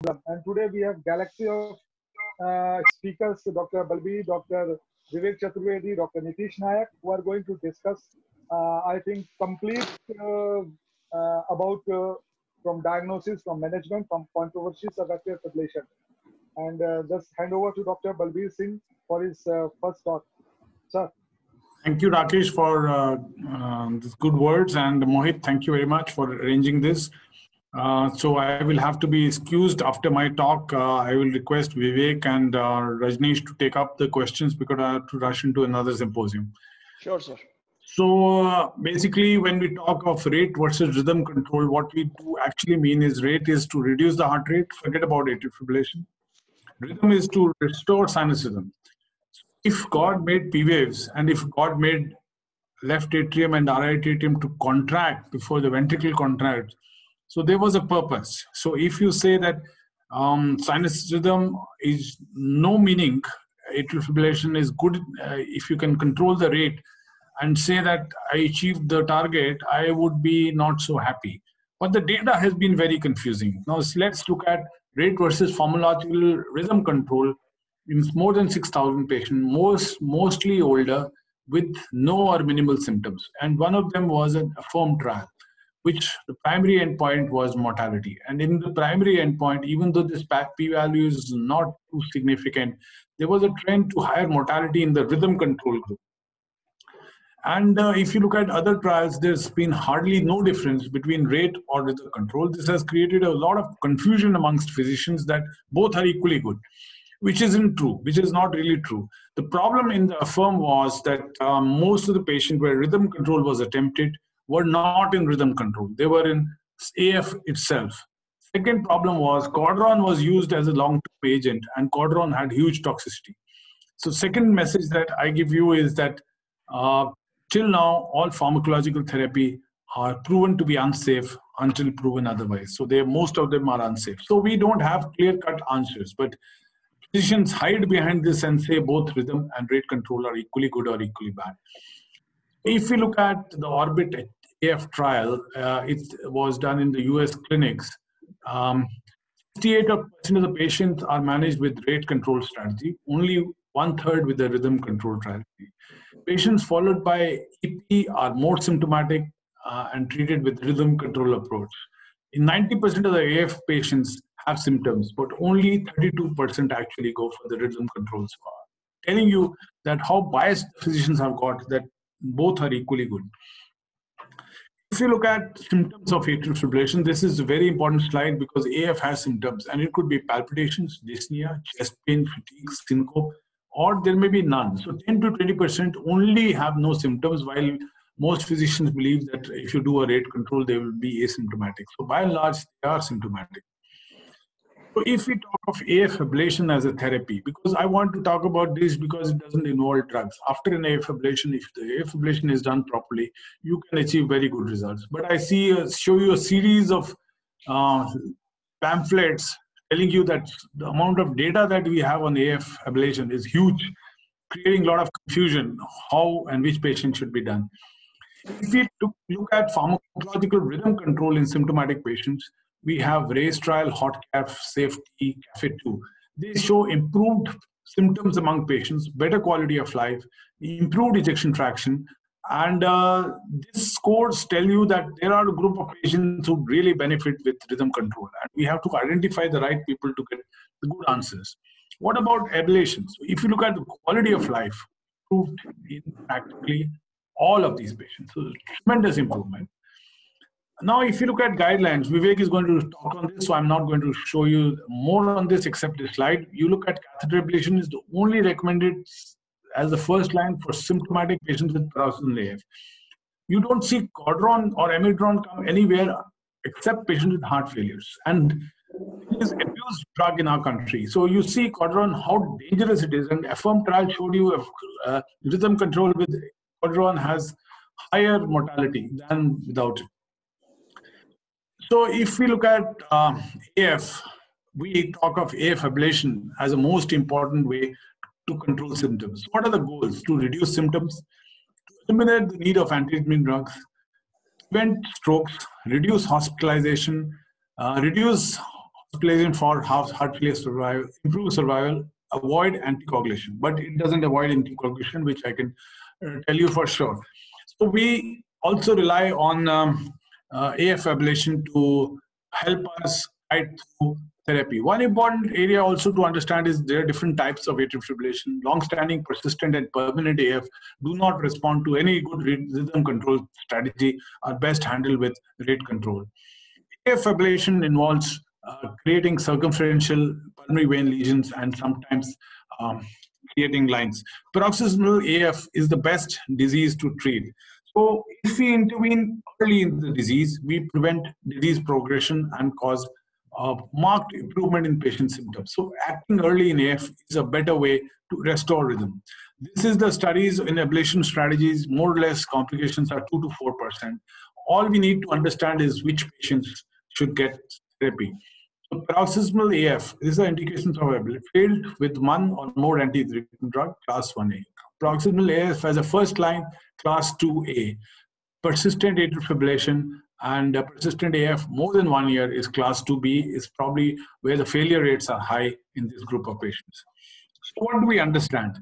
And today we have galaxy of speakers, Dr. Balbir, Dr. Vivek Chaturvedi, Dr. Nitish Nayak, who are going to discuss, I think, complete about from diagnosis, from management, from controversies of atrial fibrillation. And just hand over to Dr. Balbir Singh for his first talk. Sir. Thank you, Rakesh, for these good words. And Mohit, thank you very much for arranging this. So I will have to be excused after my talk. I will request Vivek and Rajneesh to take up the questions because I have to rush into another symposium. Sure, sir. So basically, when we talk of rate versus rhythm control, what we do actually mean is rate is to reduce the heart rate, forget about atrial fibrillation. Rhythm is to restore sinus rhythm. If God made P waves and if God made left atrium and right atrium to contract before the ventricle contracts, so there was a purpose. So if you say that sinus rhythm is no meaning, atrial fibrillation is good if you can control the rate and say that I achieved the target, I would be not so happy. But the data has been very confusing. Now let's look at rate versus pharmacological rhythm control in more than 6,000 patients, mostly older, with no or minimal symptoms. And one of them was an AFFIRM trial, which the primary endpoint was mortality. And in the primary endpoint, even though this p-value is not too significant, there was a trend to higher mortality in the rhythm control group. And if you look at other trials, there's been hardly no difference between rate or rhythm control. This has created a lot of confusion amongst physicians that both are equally good, which isn't true, which is not really true. The problem in the AFFIRM was that most of the patients where rhythm control was attempted were not in rhythm control. They were in AF itself. Second problem was Codron was used as a long-term agent and Codron had huge toxicity. So second message that I give you is that till now, all pharmacological therapy are proven to be unsafe until proven otherwise. So most of them are unsafe. So we don't have clear-cut answers, but physicians hide behind this and say both rhythm and rate control are equally good or equally bad. If we look at the ORBIT AF trial, it was done in the US clinics. 68% of the patients are managed with rate control strategy, only 1/3 with the rhythm control strategy. Patients followed by EP are more symptomatic and treated with rhythm control approach. In 90% of the AF patients have symptoms, but only 32% actually go for the rhythm controls, telling you that how biased physicians have got, that both are equally good. If you look at symptoms of atrial fibrillation, this is a very important slide because AF has symptoms and it could be palpitations, dyspnea, chest pain, fatigue, syncope, or there may be none. So 10 to 20% only have no symptoms, while most physicians believe that if you do a rate control, they will be asymptomatic. So by and large, they are symptomatic. So if we talk of AF ablation as a therapy, because I want to talk about this because it doesn't involve drugs. After an AF ablation, if the AF ablation is done properly, you can achieve very good results. But I show you a series of pamphlets telling you that the amount of data that we have on AF ablation is huge, creating a lot of confusion how and which patient should be done. If we look at pharmacological rhythm control in symptomatic patients, we have RACE trial, HOTCAF, SAFETY, CAFE2. They show improved symptoms among patients, better quality of life, improved ejection fraction, and these scores tell you that there are a group of patients who really benefit with rhythm control, and we have to identify the right people to get the good answers. What about ablations? If you look at the quality of life, improved in practically all of these patients, so tremendous improvement. Now, if you look at guidelines, Vivek is going to talk on this, so I'm not going to show you more on this except this slide. You look at catheter ablation is the only recommended as the first line for symptomatic patients with paroxysmal AF. You don't see Codron or Amiodarone come anywhere except patients with heart failures. And it is abused drug in our country. So you see Codron, how dangerous it is. And AFFIRM trial showed you rhythm control with Codron has higher mortality than without it. So if we look at AF, we talk of AF ablation as a most important way to control symptoms. What are the goals? To reduce symptoms, to eliminate the need of antiarrhythmic drugs, prevent strokes, reduce hospitalization, reduce hospitalization for heart failure survival, improve survival, avoid anticoagulation, but it doesn't avoid anticoagulation, which I can tell you for sure. So we also rely on AF ablation to help us guide through therapy. One important area also to understand is there are different types of atrial fibrillation. Long-standing, persistent, and permanent AF do not respond to any good rhythm control strategy, are best handled with rate control. AF ablation involves creating circumferential pulmonary vein lesions and sometimes creating lines. Paroxysmal AF is the best disease to treat. So if we intervene early in the disease, we prevent disease progression and cause marked improvement in patient symptoms. So acting early in AF is a better way to restore rhythm. This is the studies in ablation strategies. More or less complications are 2 to 4%. All we need to understand is which patients should get therapy. So paroxysmal AF, these are indications of ablation failed with one or more antiarrhythmic drug, class 1A. Paroxysmal AF as a first line, class 2A. Persistent atrial fibrillation and persistent AF more than 1 year is class 2B, is probably where the failure rates are high in this group of patients. So what do we understand?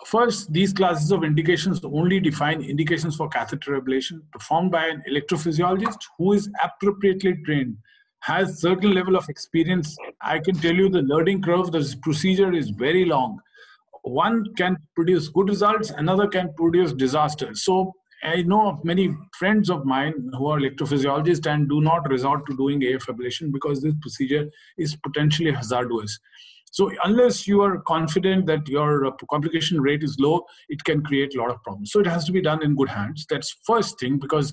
First, these classes of indications only define indications for catheter ablation performed by an electrophysiologist who is appropriately trained, has certain level of experience. I can tell you the learning curve, this procedure is very long. One can produce good results, another can produce disasters. So I know of many friends of mine who are electrophysiologists and do not resort to doing AF ablation because this procedure is potentially hazardous. So unless you are confident that your complication rate is low, it can create a lot of problems. So it has to be done in good hands. That's first thing, because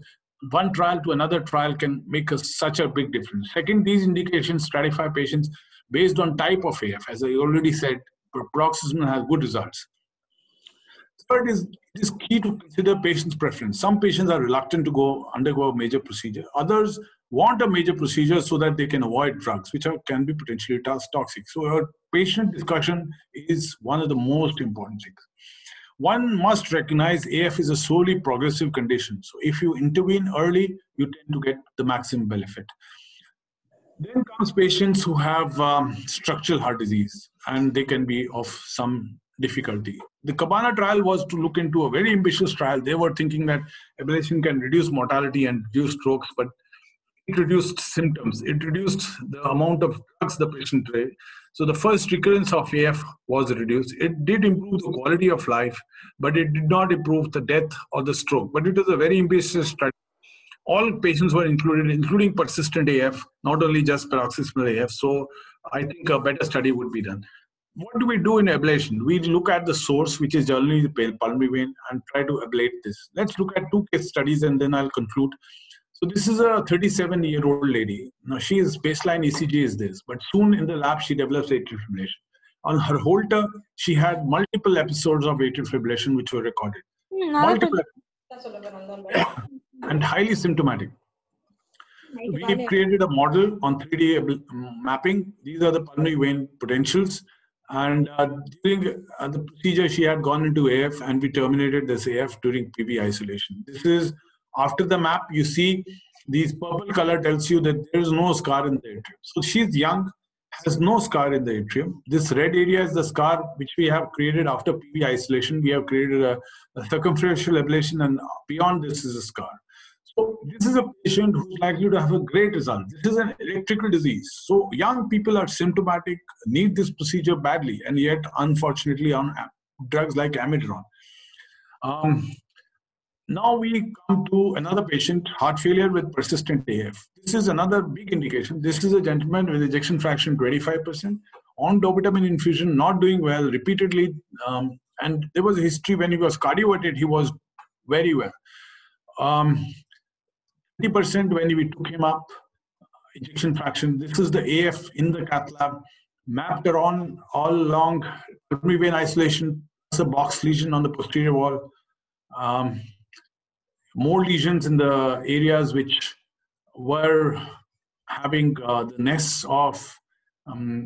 one trial to another trial can make such a big difference. Second, these indications stratify patients based on type of AF. As I already said, paroxysmal has good results. Third is, it is key to consider patient's preference. Some patients are reluctant to undergo a major procedure. Others want a major procedure so that they can avoid drugs, which can be potentially toxic. So our patient discussion is one of the most important things. One must recognize AF is a slowly progressive condition. So if you intervene early, you tend to get the maximum benefit. Then comes patients who have structural heart disease, and they can be of some difficulty. The Cabana trial was to look into a very ambitious trial. They were thinking that ablation can reduce mortality and reduce strokes, but it reduced symptoms. It reduced the amount of drugs the patient took. So the first recurrence of AF was reduced. It did improve the quality of life, but it did not improve the death or the stroke. But it was a very ambitious study. All patients were included, including persistent AF, not only just paroxysmal AF. So I think a better study would be done. What do we do in ablation? We look at the source, which is generally the pulmonary vein, and try to ablate this. Let's look at 2 case studies and then I'll conclude. So this is a 37-year-old lady. Now she's baseline ECG is this, but soon in the lab she develops atrial fibrillation. On her Holter, she had multiple episodes of atrial fibrillation which were recorded. Multiple and highly symptomatic. We created a model on 3D mapping. These are the pulmonary vein potentials. And during the procedure, she had gone into AF, and we terminated this AF during PV isolation. This is after the map. You see, these purple color tells you that there is no scar in the atrium. So she's young, has no scar in the atrium. This red area is the scar which we have created after PV isolation. We have created a circumferential ablation, and beyond this is a scar. So this is a patient who's likely to have a great result. This is an electrical disease. So young people are symptomatic, need this procedure badly, and yet unfortunately on drugs like amiodarone. Now we come to another patient, heart failure with persistent AF. This is another big indication. This is a gentleman with ejection fraction 25%, on dobutamine infusion, not doing well repeatedly. And there was a history when he was cardioverted, he was very well. 30% when we took him up, ejection fraction. This is the AF in the cath lab, mapped around all along pulmonary vein isolation, plus a box lesion on the posterior wall. More lesions in the areas which were having the nests of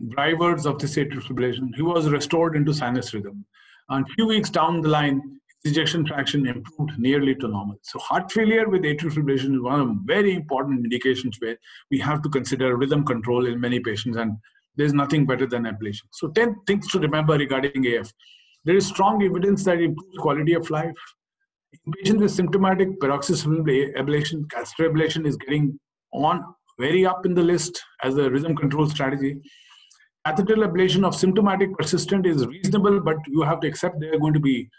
drivers of this atrial fibrillation. He was restored into sinus rhythm. And a few weeks down the line, ejection fraction improved nearly to normal. So heart failure with atrial fibrillation is one of the very important indications where we have to consider rhythm control in many patients, and there's nothing better than ablation. So 10 things to remember regarding AF. There is strong evidence that it improves quality of life. In patients with symptomatic paroxysmal ablation, catheter ablation is getting on very up in the list as a rhythm control strategy. Catheter ablation of symptomatic persistent is reasonable, but you have to accept there are going to be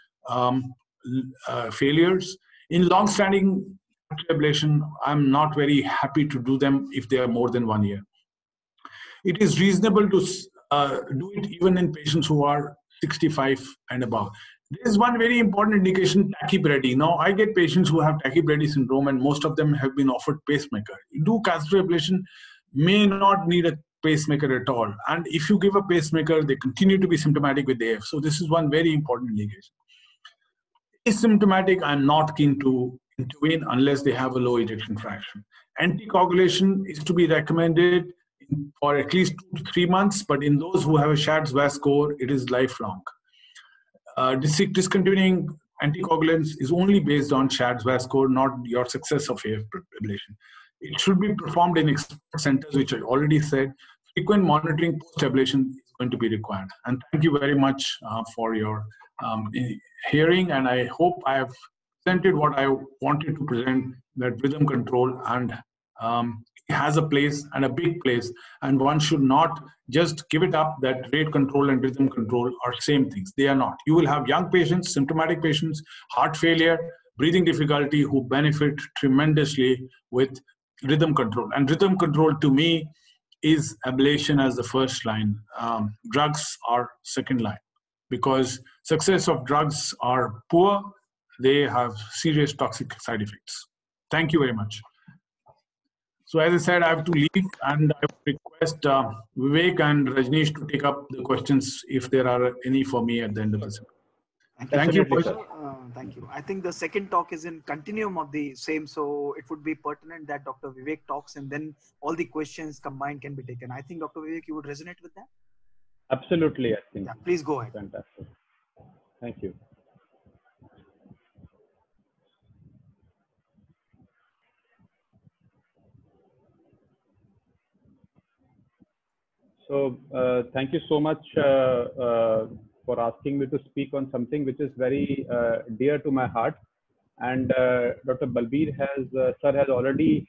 failures. In long-standing ablation, I'm not very happy to do them if they are more than 1 year. It is reasonable to do it even in patients who are 65 and above. There is one very important indication, tachybrady. Now, I get patients who have tachybrady syndrome, and most of them have been offered pacemaker. You do catheter ablation, may not need a pacemaker at all. And if you give a pacemaker, they continue to be symptomatic with AF. So this is one very important indication. Asymptomatic, I'm not keen to intervene unless they have a low ejection fraction. Anticoagulation is to be recommended for at least 2 to 3 months, but in those who have a Schatz-Vaz score, it is lifelong. Discontinuing anticoagulants is only based on Schatz-Vaz score, not your success of AF ablation. It should be performed in expert centers, which I already said. Frequent monitoring post-ablation is going to be required. And thank you very much for your hearing. And I hope I have presented what I wanted to present, that rhythm control and it has a place and a big place. And one should not just give it up that rate control and rhythm control are same things. They are not. You will have young patients, symptomatic patients, heart failure, breathing difficulty who benefit tremendously with rhythm control. And rhythm control to me is ablation as the first line. Drugs are second line, because success of drugs are poor. They have serious toxic side effects. Thank you very much. So as I said, I have to leave, and I would request Vivek and Rajneesh to take up the questions if there are any for me at the end of the session. Thank you. Thank you. I think the second talk is in continuum of the same, so it would be pertinent that Dr. Vivek talks and then all the questions combined can be taken. I think Dr. Vivek, you would resonate with that? Absolutely, I think. Yeah, please go ahead. Fantastic. Thank you. So thank you so much for asking me to speak on something which is very dear to my heart. And Dr. Balbir sir has already,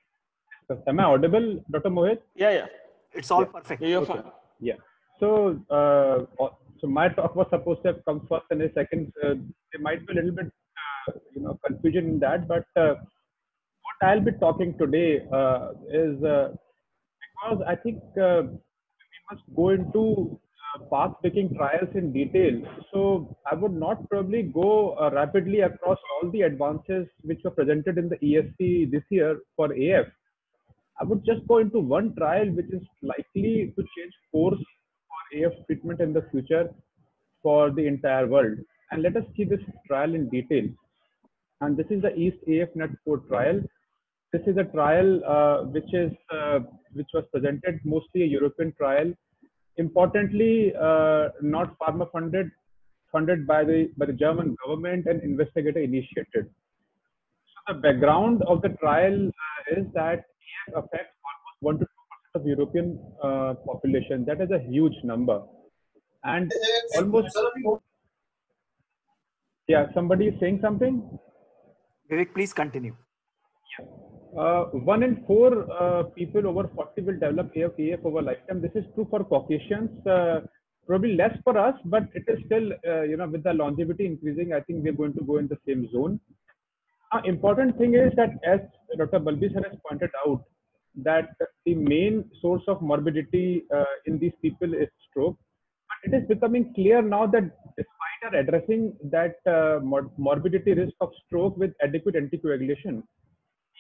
am I audible, Dr. Mohit? Yeah. It's all perfect. You're fine. Yeah. So, so my talk was supposed to have come first and a second. There might be a little bit, confusion in that, but what I'll be talking today is because I think we must go into path-picking trials in detail. So I would not probably go rapidly across all the advances which were presented in the ESC this year for AF. I would just go into one trial which is likely to change course for AF treatment in the future for the entire world. And let us see this trial in detail. And this is the East AF Net 4 trial. This is a trial which was presented, mostly a European trial. Importantly, not pharma funded by the German government and investigator initiated. So the background of the trial is that AF affects almost 1 to 2% of European population. That is a huge number, and almost somebody is saying something. Vivek, please continue. 1 in 4 people over 40 will develop AF over lifetime. This is true for Caucasians, probably less for us, but it is still, with the longevity increasing, I think we're going to go in the same zone. Important thing is that, as Dr. Balbir has pointed out, that the main source of morbidity in these people is stroke. But it is becoming clear now that despite our addressing that morbidity risk of stroke with adequate anticoagulation,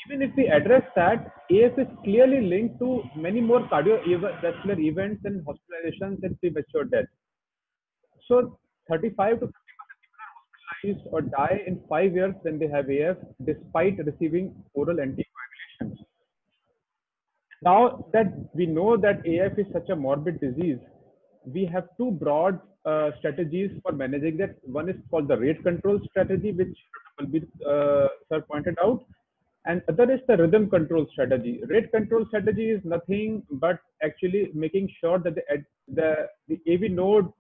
even if we address that, AF is clearly linked to many more cardiovascular events and hospitalizations and premature death. So 35 to 50% people are hospitalized or die in 5 years when they have AF, despite receiving oral anticoagulation. Now that we know that AF is such a morbid disease, we have two broad strategies for managing that. One is called the rate control strategy, which Balbir sir pointed out, and other is the rhythm control strategy. Rate control strategy is nothing but actually making sure that the AV node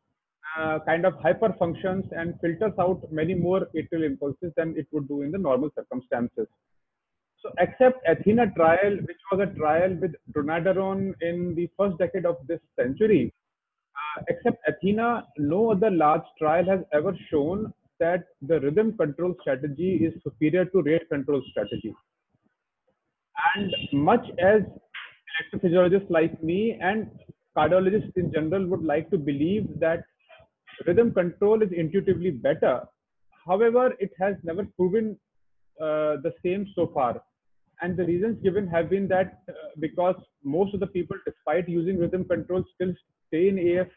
kind of hyper functions and filters out many more atrial impulses than it would do in the normal circumstances. So except Athena trial, which was a trial with dronedarone in the first decade of this century, except Athena, no other large trial has ever shown that the rhythm control strategy is superior to rate control strategy. And much as electrophysiologists like me and cardiologists in general would like to believe that rhythm control is intuitively better, however, it has never proven the same so far. And the reasons given have been that because most of the people, despite using rhythm control, still stay in AF.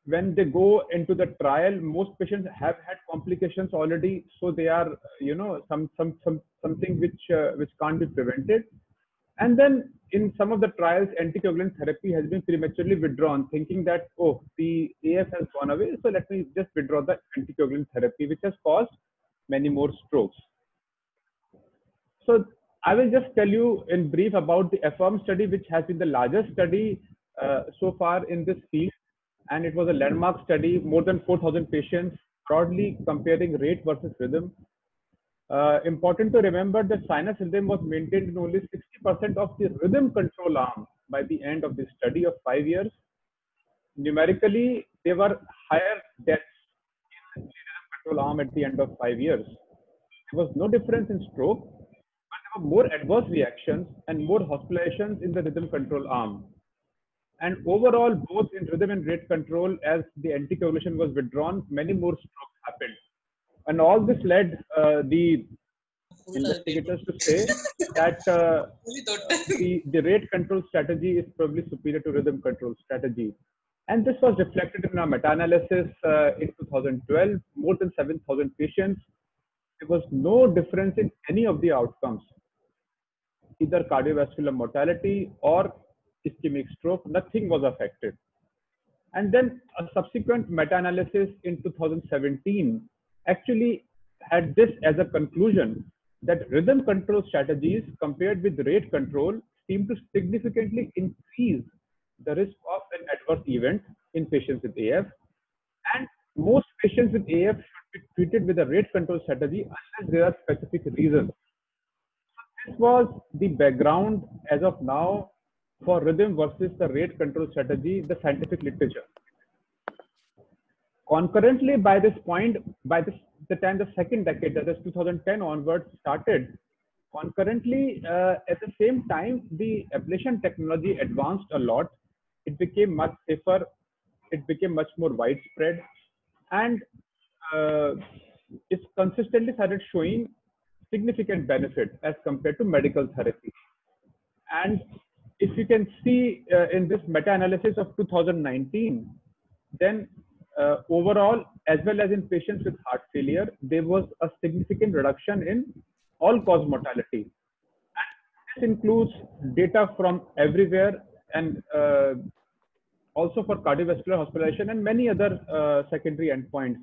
When they go into the trial, most patients have had complications already, so they are, something which can't be prevented. And then in some of the trials, anticoagulant therapy has been prematurely withdrawn, thinking that, oh, the AF has gone away, so let me just withdraw the anticoagulant therapy, which has caused many more strokes. So I will just tell you in brief about the AFFIRM study, which has been the largest study so far in this field. And it was a landmark study, more than 4,000 patients, broadly comparing rate versus rhythm. Important to remember that sinus rhythm was maintained in only 60% of the rhythm control arm by the end of the study of 5 years. Numerically, there were higher deaths in the rhythm control arm at the end of 5 years. There was no difference in stroke, but there were more adverse reactions and more hospitalizations in the rhythm control arm. And overall, both in rhythm and rate control, as the anticoagulation was withdrawn, many more strokes happened. And all this led the investigators to say that the rate control strategy is probably superior to rhythm control strategy. And this was reflected in our meta-analysis in 2012, more than 7,000 patients. There was no difference in any of the outcomes, either cardiovascular mortality or ischemic stroke, nothing was affected. And then a subsequent meta-analysis in 2017 actually had this as a conclusion, that rhythm control strategies compared with rate control seem to significantly increase the risk of an adverse event in patients with AF. And most patients with AF should be treated with a rate control strategy unless there are specific reasons. This was the background as of now for rhythm versus the rate control strategy, the scientific literature. Concurrently, by this point, by the time the second decade, that is 2010 onwards, started, concurrently, at the same time, the ablation technology advanced a lot. It became much safer. It became much more widespread. And it's consistently started showing significant benefit as compared to medical therapy. And if you can see in this meta-analysis of 2019, then overall, as well as in patients with heart failure, there was a significant reduction in all-cause mortality. And this includes data from everywhere, and also for cardiovascular hospitalization and many other secondary endpoints.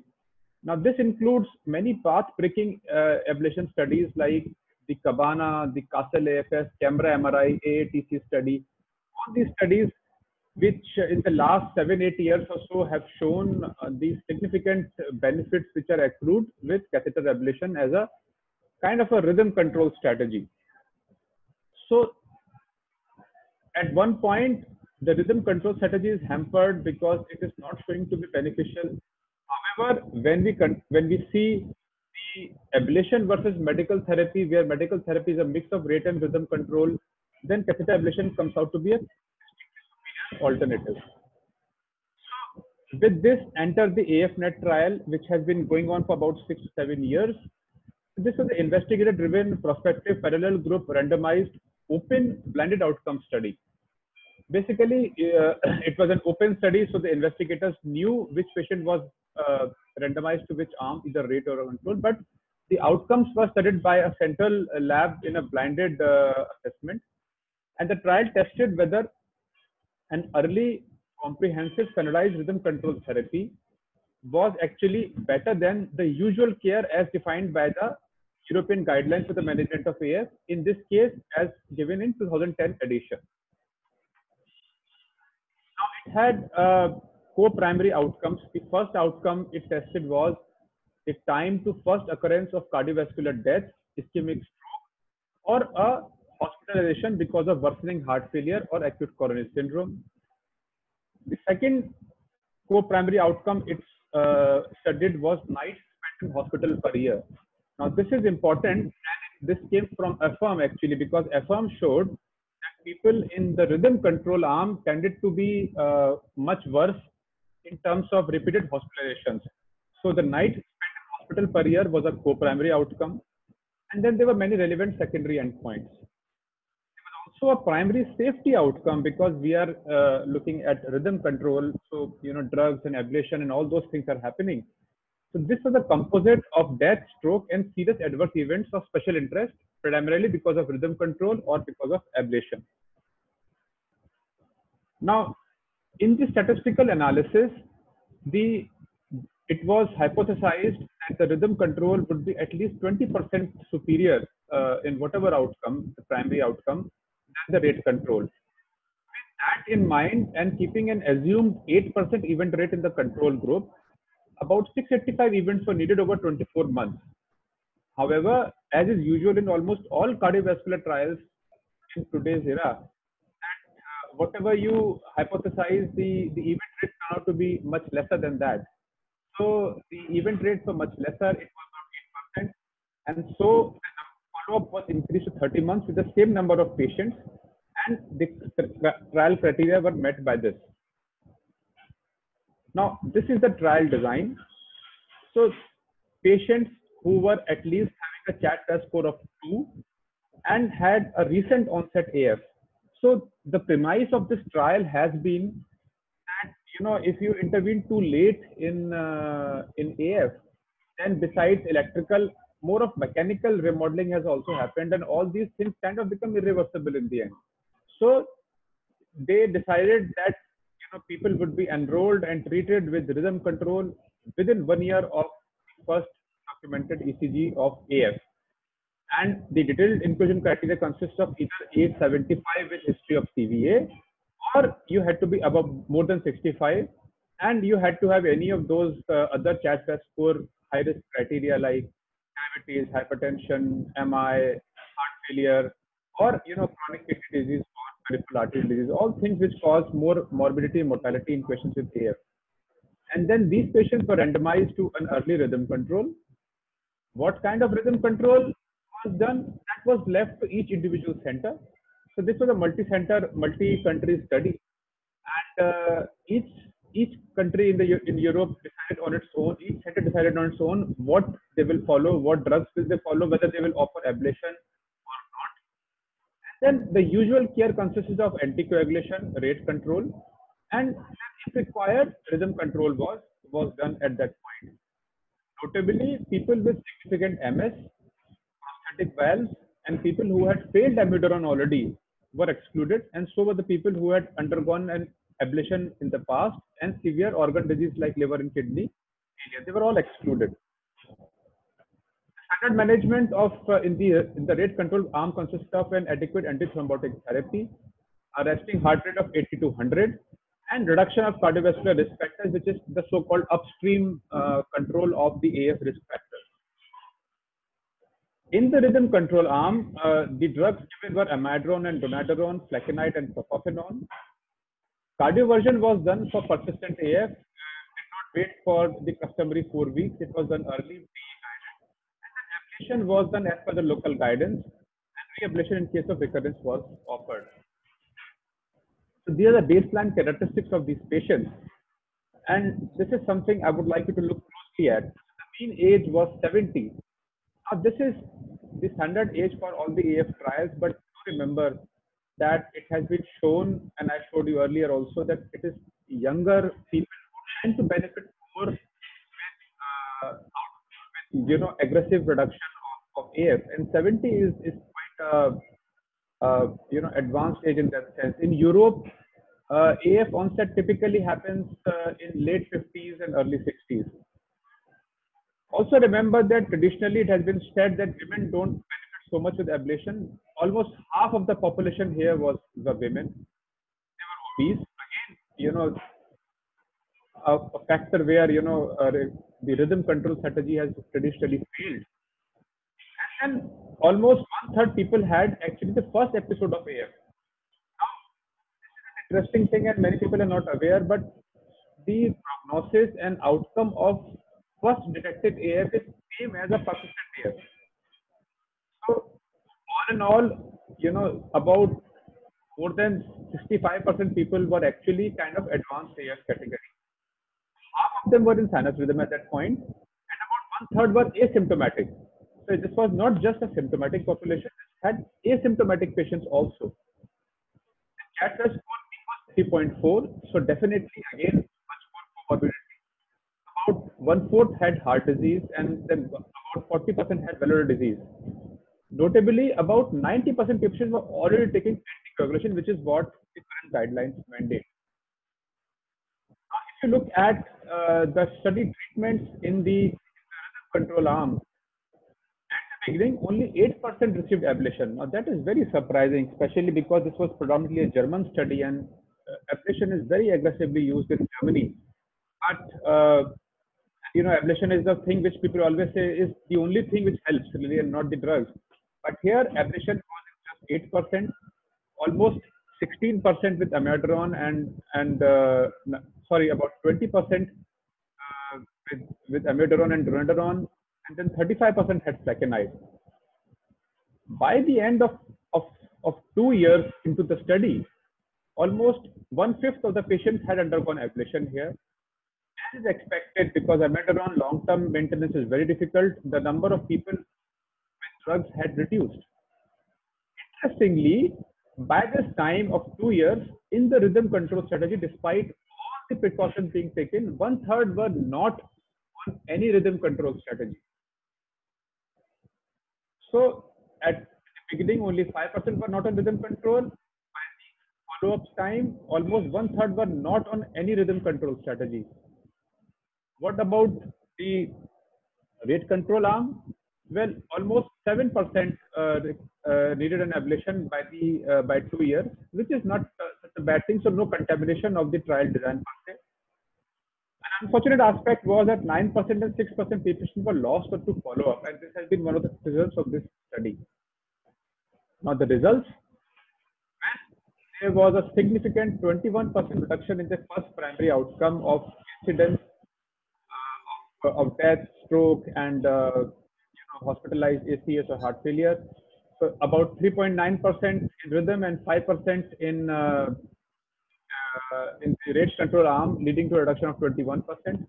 Now, this includes many path-breaking ablation studies like the Cabana, the Castle AFS, Camera MRI, AATC study. All these studies, which in the last 7-8 years or so have shown these significant benefits which are accrued with catheter ablation as a kind of a rhythm control strategy. So at one point, the rhythm control strategy is hampered because it is not showing to be beneficial. However, when we see the ablation versus medical therapy, where medical therapy is a mix of rate and rhythm control, then catheter ablation comes out to be a alternative. So with this, enter the AFNet trial, which has been going on for about 6 to 7 years. This was an investigator-driven, prospective, parallel group, randomized, open, blinded outcome study. Basically, it was an open study, so the investigators knew which patient was randomized to which arm, either rate or control, but the outcomes were studied by a central lab in a blinded assessment. And the trial tested whether an early comprehensive standardized rhythm control therapy was actually better than the usual care as defined by the European guidelines for the management of AF, in this case as given in 2010 edition. Now it had co-primary outcomes. The first outcome it tested was the time to first occurrence of cardiovascular death, ischemic stroke, or a hospitalization because of worsening heart failure or acute coronary syndrome. The second co-primary outcome it studied was nights spent in hospital per year. Now this is important, and this came from AFFIRM actually, because AFFIRM showed that people in the rhythm control arm tended to be much worse in terms of repeated hospitalizations. So the night spent in hospital per year was a co-primary outcome. And then there were many relevant secondary endpoints. There was also a primary safety outcome, because we are looking at rhythm control. So, drugs and ablation and all those things are happening. So this was a composite of death, stroke, and serious adverse events of special interest, primarily because of rhythm control or because of ablation. Now, in the statistical analysis, it was hypothesized that the rhythm control would be at least 20% superior in whatever outcome, the primary outcome, than the rate control. With that in mind, and keeping an assumed 8% event rate in the control group, about 685 events were needed over 24 months. However, as is usual in almost all cardiovascular trials in today's era, whatever you hypothesize, the event rate turned out to be much lesser than that. So the event rates were much lesser, it was about 8%. And so the follow-up was increased to 30 months with the same number of patients, and the trial criteria were met by this. Now, this is the trial design. So patients who were at least having a CHA2DS score of 2 and had a recent onset AF. So the premise of this trial has been that, if you intervene too late in AF, then besides electrical, more of mechanical remodeling has also happened, and all these things kind of become irreversible in the end. So they decided that people would be enrolled and treated with rhythm control within 1 year of first documented ECG of AF. And the detailed inclusion criteria consists of either age 75 with history of CVA, or you had to be above more than 65, and you had to have any of those other CHA2DS score high risk criteria like diabetes, hypertension, MI, heart failure, or chronic kidney disease or peripheral artery disease, all things which cause more morbidity and mortality in patients with AF. And then these patients were randomized to an early rhythm control. What kind of rhythm control was done? That was left to each individual center. So this was a multi-center, multi-country study, and each country in Europe decided on its own. Each center decided on its own what they will follow, what drugs will they follow, whether they will offer ablation or not. And then the usual care consists of anticoagulation, rate control, and if required, rhythm control was done at that point. Notably, people with significant MS, prosthetic valves, and people who had failed amiodarone already were excluded, and so were the people who had undergone an ablation in the past and severe organ disease like liver and kidney failure. They were all excluded. Standard management of in the rate control arm consists of an adequate antithrombotic therapy, a resting heart rate of 80 to 100, and reduction of cardiovascular risk factors, which is the so-called upstream control of the AF risk factors. In the rhythm control arm, the drugs given were amiodarone and dronedarone, flecainide, and propafenone. Cardioversion was done for persistent AF. Did not wait for the customary 4 weeks. It was done early, and ablation was done as per the local guidance, and reablation in case of recurrence was offered. So these are the baseline characteristics of these patients, and this is something I would like you to look closely at. The mean age was 70. Now this is the standard age for all the AF trials, but remember that it has been shown, and I showed you earlier also, that it is younger people who tend to benefit more with aggressive reduction of AF, and 70 is quite advanced age in that sense. In Europe, AF onset typically happens in late 50s and early 60s. Also remember that traditionally it has been said that women don't benefit so much with ablation. Almost half of the population here was the women. They were obese. Again, a factor where the rhythm control strategy has traditionally failed. And almost 1/3 people had actually the first episode of AF. Now, this is an interesting thing, and many people are not aware, but the prognosis and outcome of first detected AF is same as a persistent AF. So, all in all, about more than 65% people were actually kind of advanced AF category. Half of them were in sinus rhythm at that point, and about 1/3 were asymptomatic. So this was not just a symptomatic population; it had asymptomatic patients also. The CAT score was 3.4, so definitely again much more comorbidity. About 1/4 had heart disease, and then about 40% had valvular disease. Notably, about 90% patients were already taking anticoagulation, which is what the current guidelines mandate. Now, if you look at the study treatments in the control arm, at the beginning, only 8% received ablation. Now, that is very surprising, especially because this was predominantly a German study and ablation is very aggressively used in Germany. But, ablation is the thing which people always say is the only thing which helps, really, and not the drugs. But here, ablation was just 8%, almost 16% with amiodarone, and about 20% with amiodarone and dronedarone, and then 35% had flecainide. By the end of 2 years into the study, almost 1/5 of the patients had undergone ablation here. As is expected, because amiodarone long-term maintenance is very difficult, the number of people with drugs had reduced. Interestingly, by this time of 2 years, in the rhythm control strategy, despite all the precautions being taken, 1/3 were not on any rhythm control strategy. So at the beginning, only 5% were not on rhythm control. By the follow-up time, almost 1/3 were not on any rhythm control strategy. What about the rate control arm? Well, almost 7% needed an ablation by 2 years, which is not such a bad thing. So no contamination of the trial design per se. An unfortunate aspect was that 9% and 6% patients were lost to follow-up, and this has been one of the results of this study. Now the results, there was a significant 21% reduction in the first primary outcome of incidence of death, stroke, and hospitalized ACS or heart failure. So about 3.9% in rhythm and 5% in the rate control arm, leading to a reduction of 21%.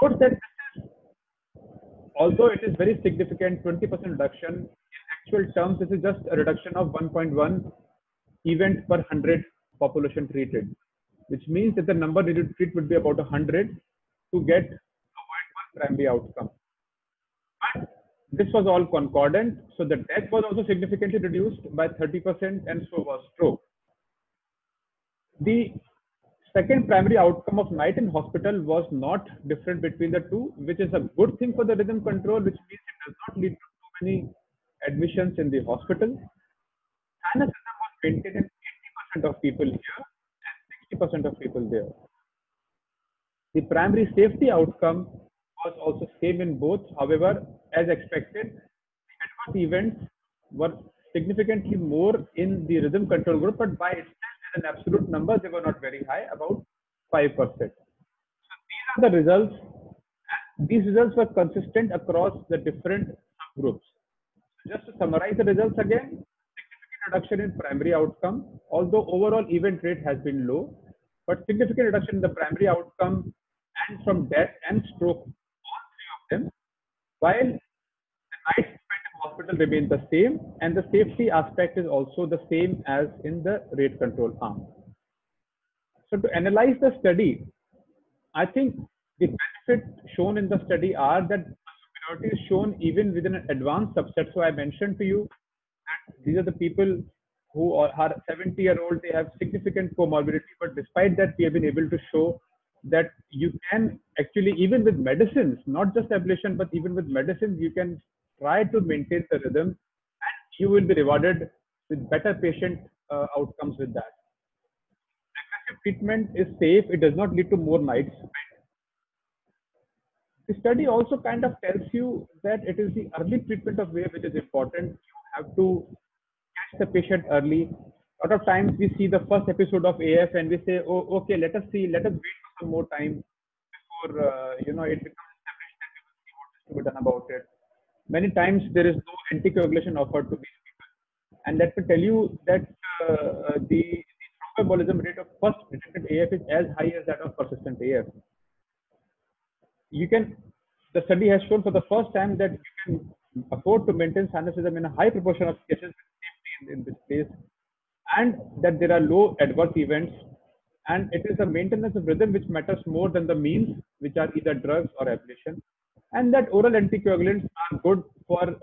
Note that although it is very significant, 20% reduction, in actual terms, this is just a reduction of 1.1 event per 100 population treated, which means that the number needed to treat would be about 100 to get avoid one primary outcome. But this was all concordant, so the death was also significantly reduced by 30%, and so was stroke. The second primary outcome of night in hospital was not different between the two, which is a good thing for the rhythm control, which means it does not lead to too many admissions in the hospital. Sinus rhythm was maintained in 80% of people here and 60% of people there. The primary safety outcome was also same in both. However, as expected, the adverse events were significantly more in the rhythm control group, but by itself, as an absolute number, they were not very high, about 5%. So these are the results. These results were consistent across the different subgroups. Just to summarize the results again, significant reduction in primary outcome, although overall event rate has been low, but significant reduction in the primary outcome and from death and stroke, all three of them, while the night spent in hospital remained the same, and the safety aspect is also the same as in the rate control arm. So to analyze the study, I think the benefits shown in the study are that superiority is shown even within an advanced subset. So I mentioned to you that these are the people who are 70-year-old, they have significant comorbidity, but despite that, we have been able to show that you can actually, even with medicines, not just ablation, but even with medicines, you can try to maintain the rhythm, and you will be rewarded with better patient outcomes with that. Aggressive treatment is safe. It does not lead to more nights. The study also kind of tells you that it is the early treatment of AF which is important. You have to catch the patient early. A lot of times we see the first episode of AF and we say, oh, okay, let us wait for some more time before it becomes established, and we will see what is to be done about it. Many times there is no anticoagulation offered to these people. And let me tell you that the thromboembolism rate of first detected AF is as high as that of persistent AF. The study has shown for the first time that you can afford to maintain sinus rhythm in a high proportion of cases with safety in this case, and that there are low adverse events, and it is the maintenance of rhythm which matters more than the means, which are either drugs or ablation, and that oral anticoagulants are good for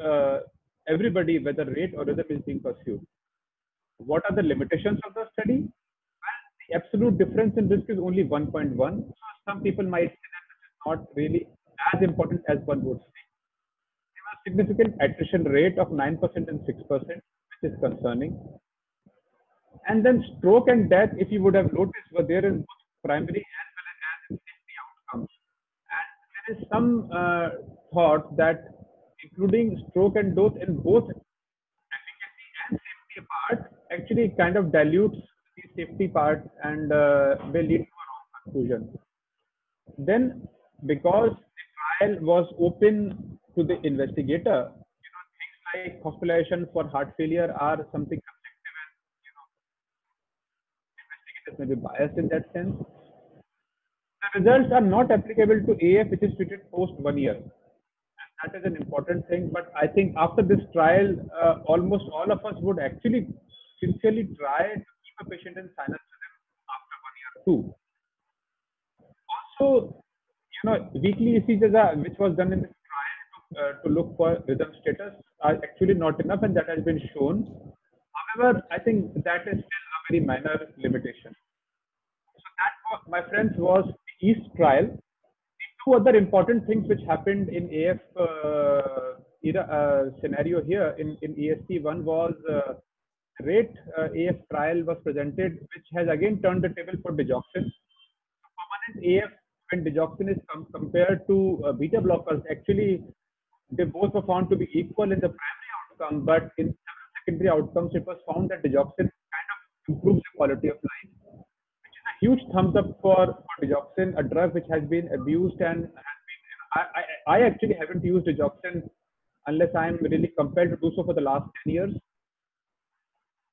everybody, whether rate or rhythm is being pursued. What are the limitations of the study? Well, the absolute difference in risk is only 1.1. Some people might say that this is not really as important as one would say. There was a significant attrition rate of 9% and 6%, which is concerning. And then stroke and death, if you would have noticed, were there in both primary as well as in safety outcomes. And there is some thought that including stroke and death in both efficacy and safety part actually kind of dilutes the safety part and may lead to a wrong conclusion. Then, because the trial was open to the investigator, things like hospitalization for heart failure are something subjective, and investigators may be biased in that sense. The results are not applicable to AF which is treated post 1 year. And that is an important thing. But I think after this trial, almost all of us would actually sincerely try to keep a patient in sinus rhythm after 1 year too. Also, weekly ECGs, which was done in this trial to look for rhythm status, are actually not enough, and that has been shown. However, I think that is still a very minor limitation. So that, my friends, was the EAST trial. The two other important things which happened in AF scenario here in EST, one was RATE AF trial was presented, which has again turned the table for digoxin. Permanent AF, when digoxin is compared to beta blockers, actually they both were found to be equal in the primary outcome, but in secondary outcomes, it was found that digoxin kind of improves the quality of life, which is a huge thumbs up for digoxin, a drug which has been abused and has been. I actually haven't used digoxin unless I'm really compelled to do so for the last 10 years.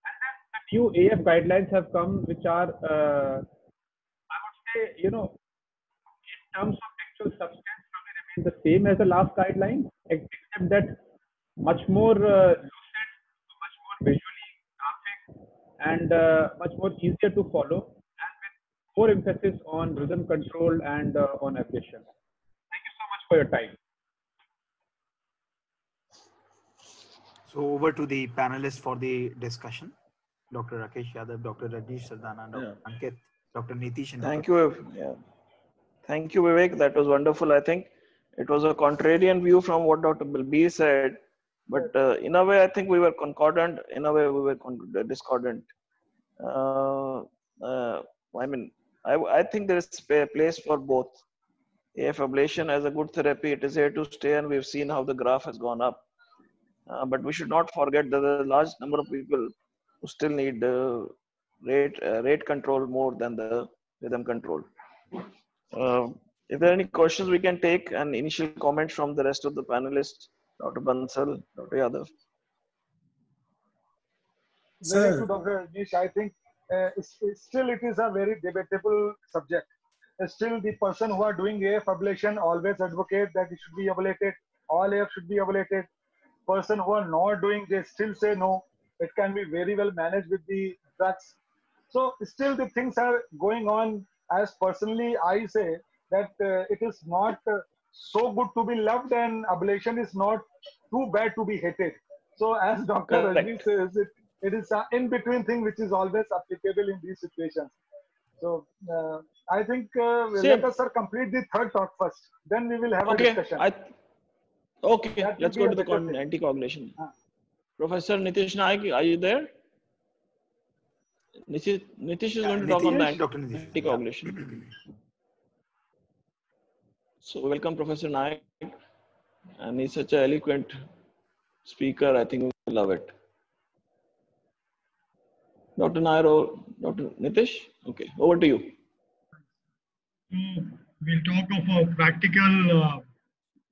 And then the new AF guidelines have come, which are, I would say, in terms of actual substance, probably remain the same as the last guideline, except that much more lucid, much more visually graphic, and much more easier to follow, and with more emphasis on rhythm control and on ablation. Thank you so much for your time. So over to the panelists for the discussion. Dr. Rakesh Yadav, Dr. Rajneesh Sardana, Dr. Ankit, Dr. Nitish. And Thank you. Yeah. Thank you, Vivek. That was wonderful. I think it was a contrarian view from what Dr. Balbir said, but in a way, I think we were concordant. In a way, we were discordant. I think there is a place for both. AF ablation as a good therapy, it is here to stay, and we've seen how the graph has gone up. But we should not forget that there are a large number of people who still need rate control more than the rhythm control. If there are any questions, we can take an initial comment from the rest of the panelists, Dr. Bansal, Dr. Yadav. Very good, Dr. Rajneesh. I think still it is a very debatable subject. Still, the person who are doing AF ablation always advocate that it should be ablated. All AF should be ablated. Person who are not doing, they still say no. It can be very well managed with the drugs. So still the things are going on. As personally, I say that it is not so good to be loved, and ablation is not too bad to be hated. So as Dr. Rajneesh says, It is an in-between thing which is always applicable in these situations. So I think let Same. us, sir, complete the third talk first. Then we will have a Okay. discussion. Okay. That will Let's be go a to the better thing. anticoagulation. Ah. Professor Nitish Naik, are you there? Nitish is going to talk on the Dr. Nitish. anticoagulation. So welcome, Professor Naik, and he's such an eloquent speaker. I think we'll love it. Dr. Nair or Dr. Nitish? Okay, over to you. We'll talk of a practical,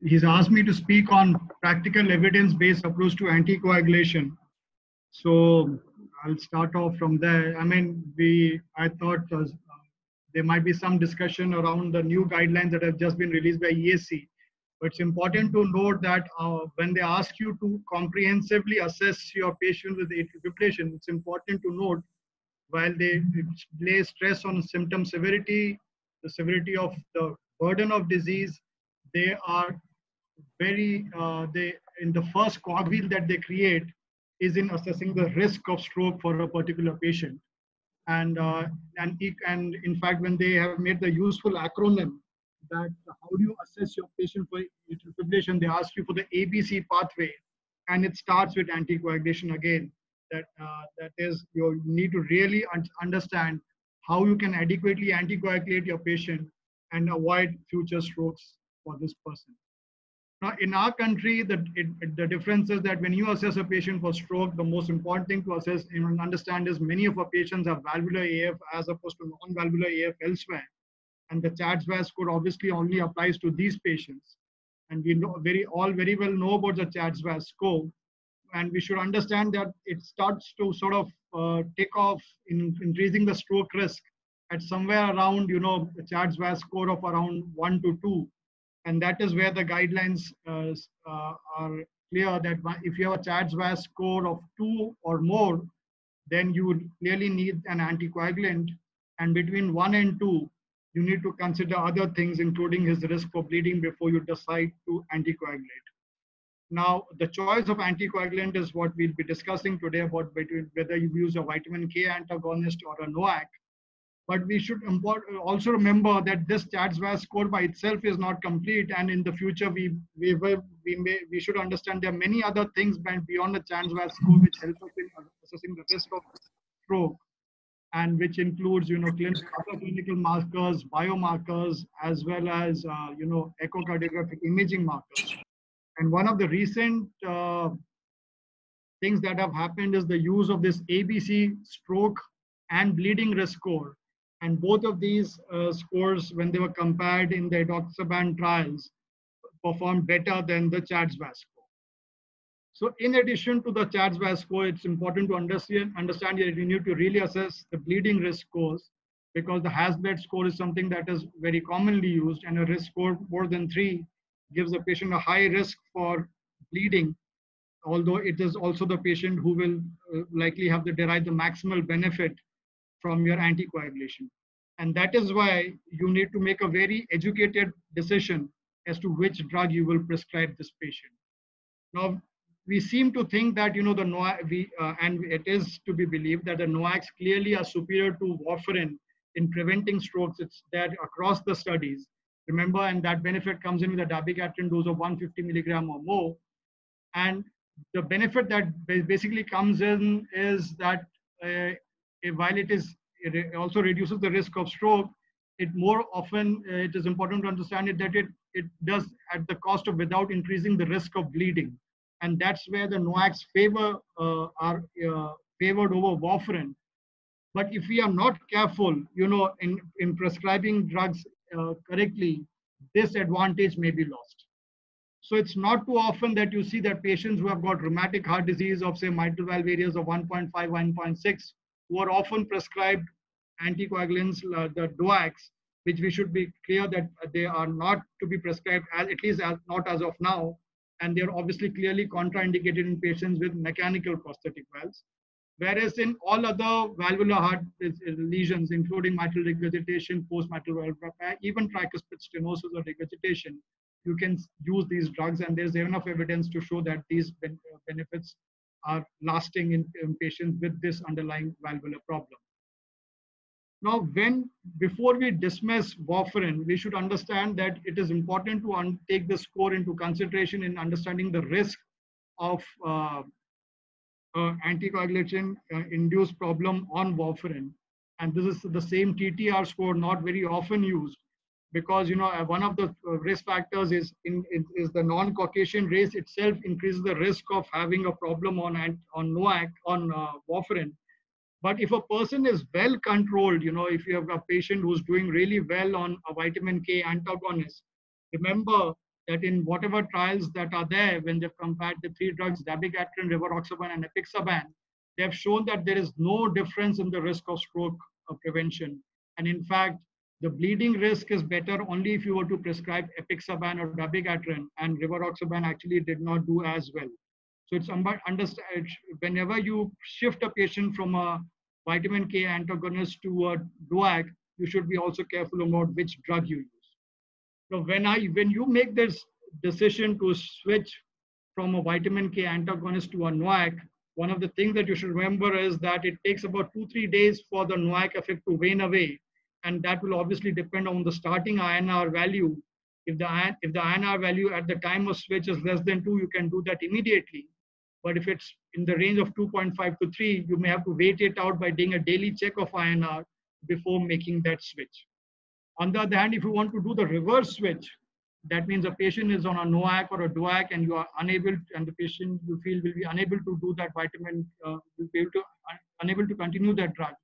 he's asked me to speak on practical evidence-based approach to anticoagulation. So I'll start off from there. I mean, I thought there might be some discussion around the new guidelines that have just been released by ESC. But it's important to note that when they ask you to comprehensively assess your patient with atrial fibrillation, it's important to note while they lay stress on symptom severity, the severity of the burden of disease, they are very, in the first cogwheel that they create is in assessing the risk of stroke for a particular patient. And in fact, when they have made the useful acronym that how do you assess your patient for atrial fibrillation, they ask you for the ABC pathway, and it starts with anticoagulation again. That is, you need to really understand how you can adequately anticoagulate your patient and avoid future strokes for this person. Now, in our country, the difference is that when you assess a patient for stroke, the most important thing to assess and understand is many of our patients have valvular AF as opposed to non-valvular AF elsewhere. And the CHA2DS2-VASc score obviously only applies to these patients. And we very well know about the CHA2DS2-VASc score. And we should understand that it starts to sort of take off in increasing the stroke risk at somewhere around, the CHA2DS2-VASc score of around 1 to 2. And that is where the guidelines are clear that if you have a CHA2DS2-VASc score of 2 or more, then you would clearly need an anticoagulant. And between 1 and 2, you need to consider other things, including his risk for bleeding before you decide to anticoagulate. Now, the choice of anticoagulant is what we'll be discussing today about whether you use a vitamin K antagonist or a NOAC. But we should also remember that this CHA2DS2-VASc score by itself is not complete, and in the future we should understand there are many other things beyond the CHA2DS2-VASc score which help us in assessing the risk of stroke, and which includes other clinical markers, biomarkers, as well as echocardiographic imaging markers. And one of the recent things that have happened is the use of this ABC stroke and bleeding risk score. And both of these scores, when they were compared in the edoxaban trials, performed better than the CHA2DS2-VASc score. So in addition to the CHA2DS2-VASc score, it's important to understand that you need to really assess the bleeding risk scores, because the HAS-BLED score is something that is very commonly used, and a risk score more than 3 gives the patient a high risk for bleeding, although it is also the patient who will likely have to derive the maximal benefit from your anticoagulation. And that is why you need to make a very educated decision as to which drug you will prescribe this patient. Now, we seem to think that, the NOAC, and it is to be believed that the NOACs clearly are superior to warfarin in preventing strokes. It's there across the studies. Remember, and that benefit comes in with a dabigatran dose of 150 milligram or more. And the benefit that basically comes in is that while it also reduces the risk of stroke, it more often, it is important to understand that it does at the cost of without increasing the risk of bleeding. And that's where the NOACs are favored over warfarin. But if we are not careful, in prescribing drugs correctly, this advantage may be lost. So it's not too often that you see that patients who have got rheumatic heart disease of, say, mitral valve areas of 1.5, 1.6, who are often prescribed anticoagulants, the DOACs, which we should be clear that they are not to be prescribed, at least not as of now. And they're obviously clearly contraindicated in patients with mechanical prosthetic valves. Whereas in all other valvular heart lesions, including mitral regurgitation, post-mitral valve repair, even tricuspid stenosis or regurgitation, you can use these drugs, and there's enough evidence to show that these benefits are lasting in patients with this underlying valvular problem. Now, before we dismiss warfarin, we should understand that it is important to take the score into consideration in understanding the risk of anticoagulation induced problem on warfarin. And this is the same TTR score, not very often used, because one of the risk factors is the non-Caucasian race itself increases the risk of having a problem on NOAC, on warfarin. But if a person is well controlled, if you have a patient who's doing really well on a vitamin K antagonist, remember that in whatever trials that are there, when they've compared the three drugs, dabigatran, rivaroxaban, and apixaban, they have shown that there is no difference in the risk of stroke prevention. And in fact, the bleeding risk is better only if you were to prescribe apixaban or dabigatran, and rivaroxaban actually did not do as well. So it's understand whenever you shift a patient from a vitamin K antagonist to a DOAC, you should be also careful about which drug you use. So when you make this decision to switch from a vitamin K antagonist to a NOAC, one of the things that you should remember is that it takes about 2-3 days for the NOAC effect to wane away, and that will obviously depend on the starting INR value. If the INR value at the time of switch is less than 2, you can do that immediately. But if it's in the range of 2.5 to 3, you may have to wait it out by doing a daily check of INR before making that switch. On the other hand, if you want to do the reverse switch, that means a patient is on a NOAC or a DOAC and you are unable, and the patient you feel will be unable to do that vitamin, will be unable to continue that drug.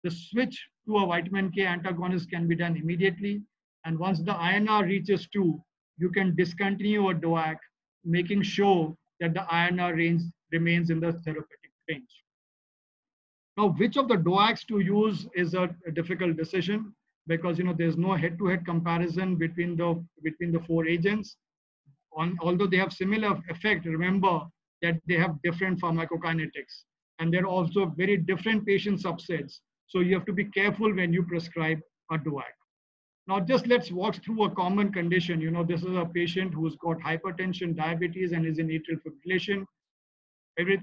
The switch to a vitamin K antagonist can be done immediately. And once the INR reaches 2, you can discontinue a DOAC, making sure that the INR range remains in the therapeutic range. Now, which of the DOACs to use is a difficult decision, because there's no head-to-head comparison between the 4 agents. Although they have similar effect, remember that they have different pharmacokinetics, and they're also very different patient subsets. So you have to be careful when you prescribe a DOAC. Now, just let's walk through a common condition. This is a patient who's got hypertension, diabetes, and is in atrial fibrillation.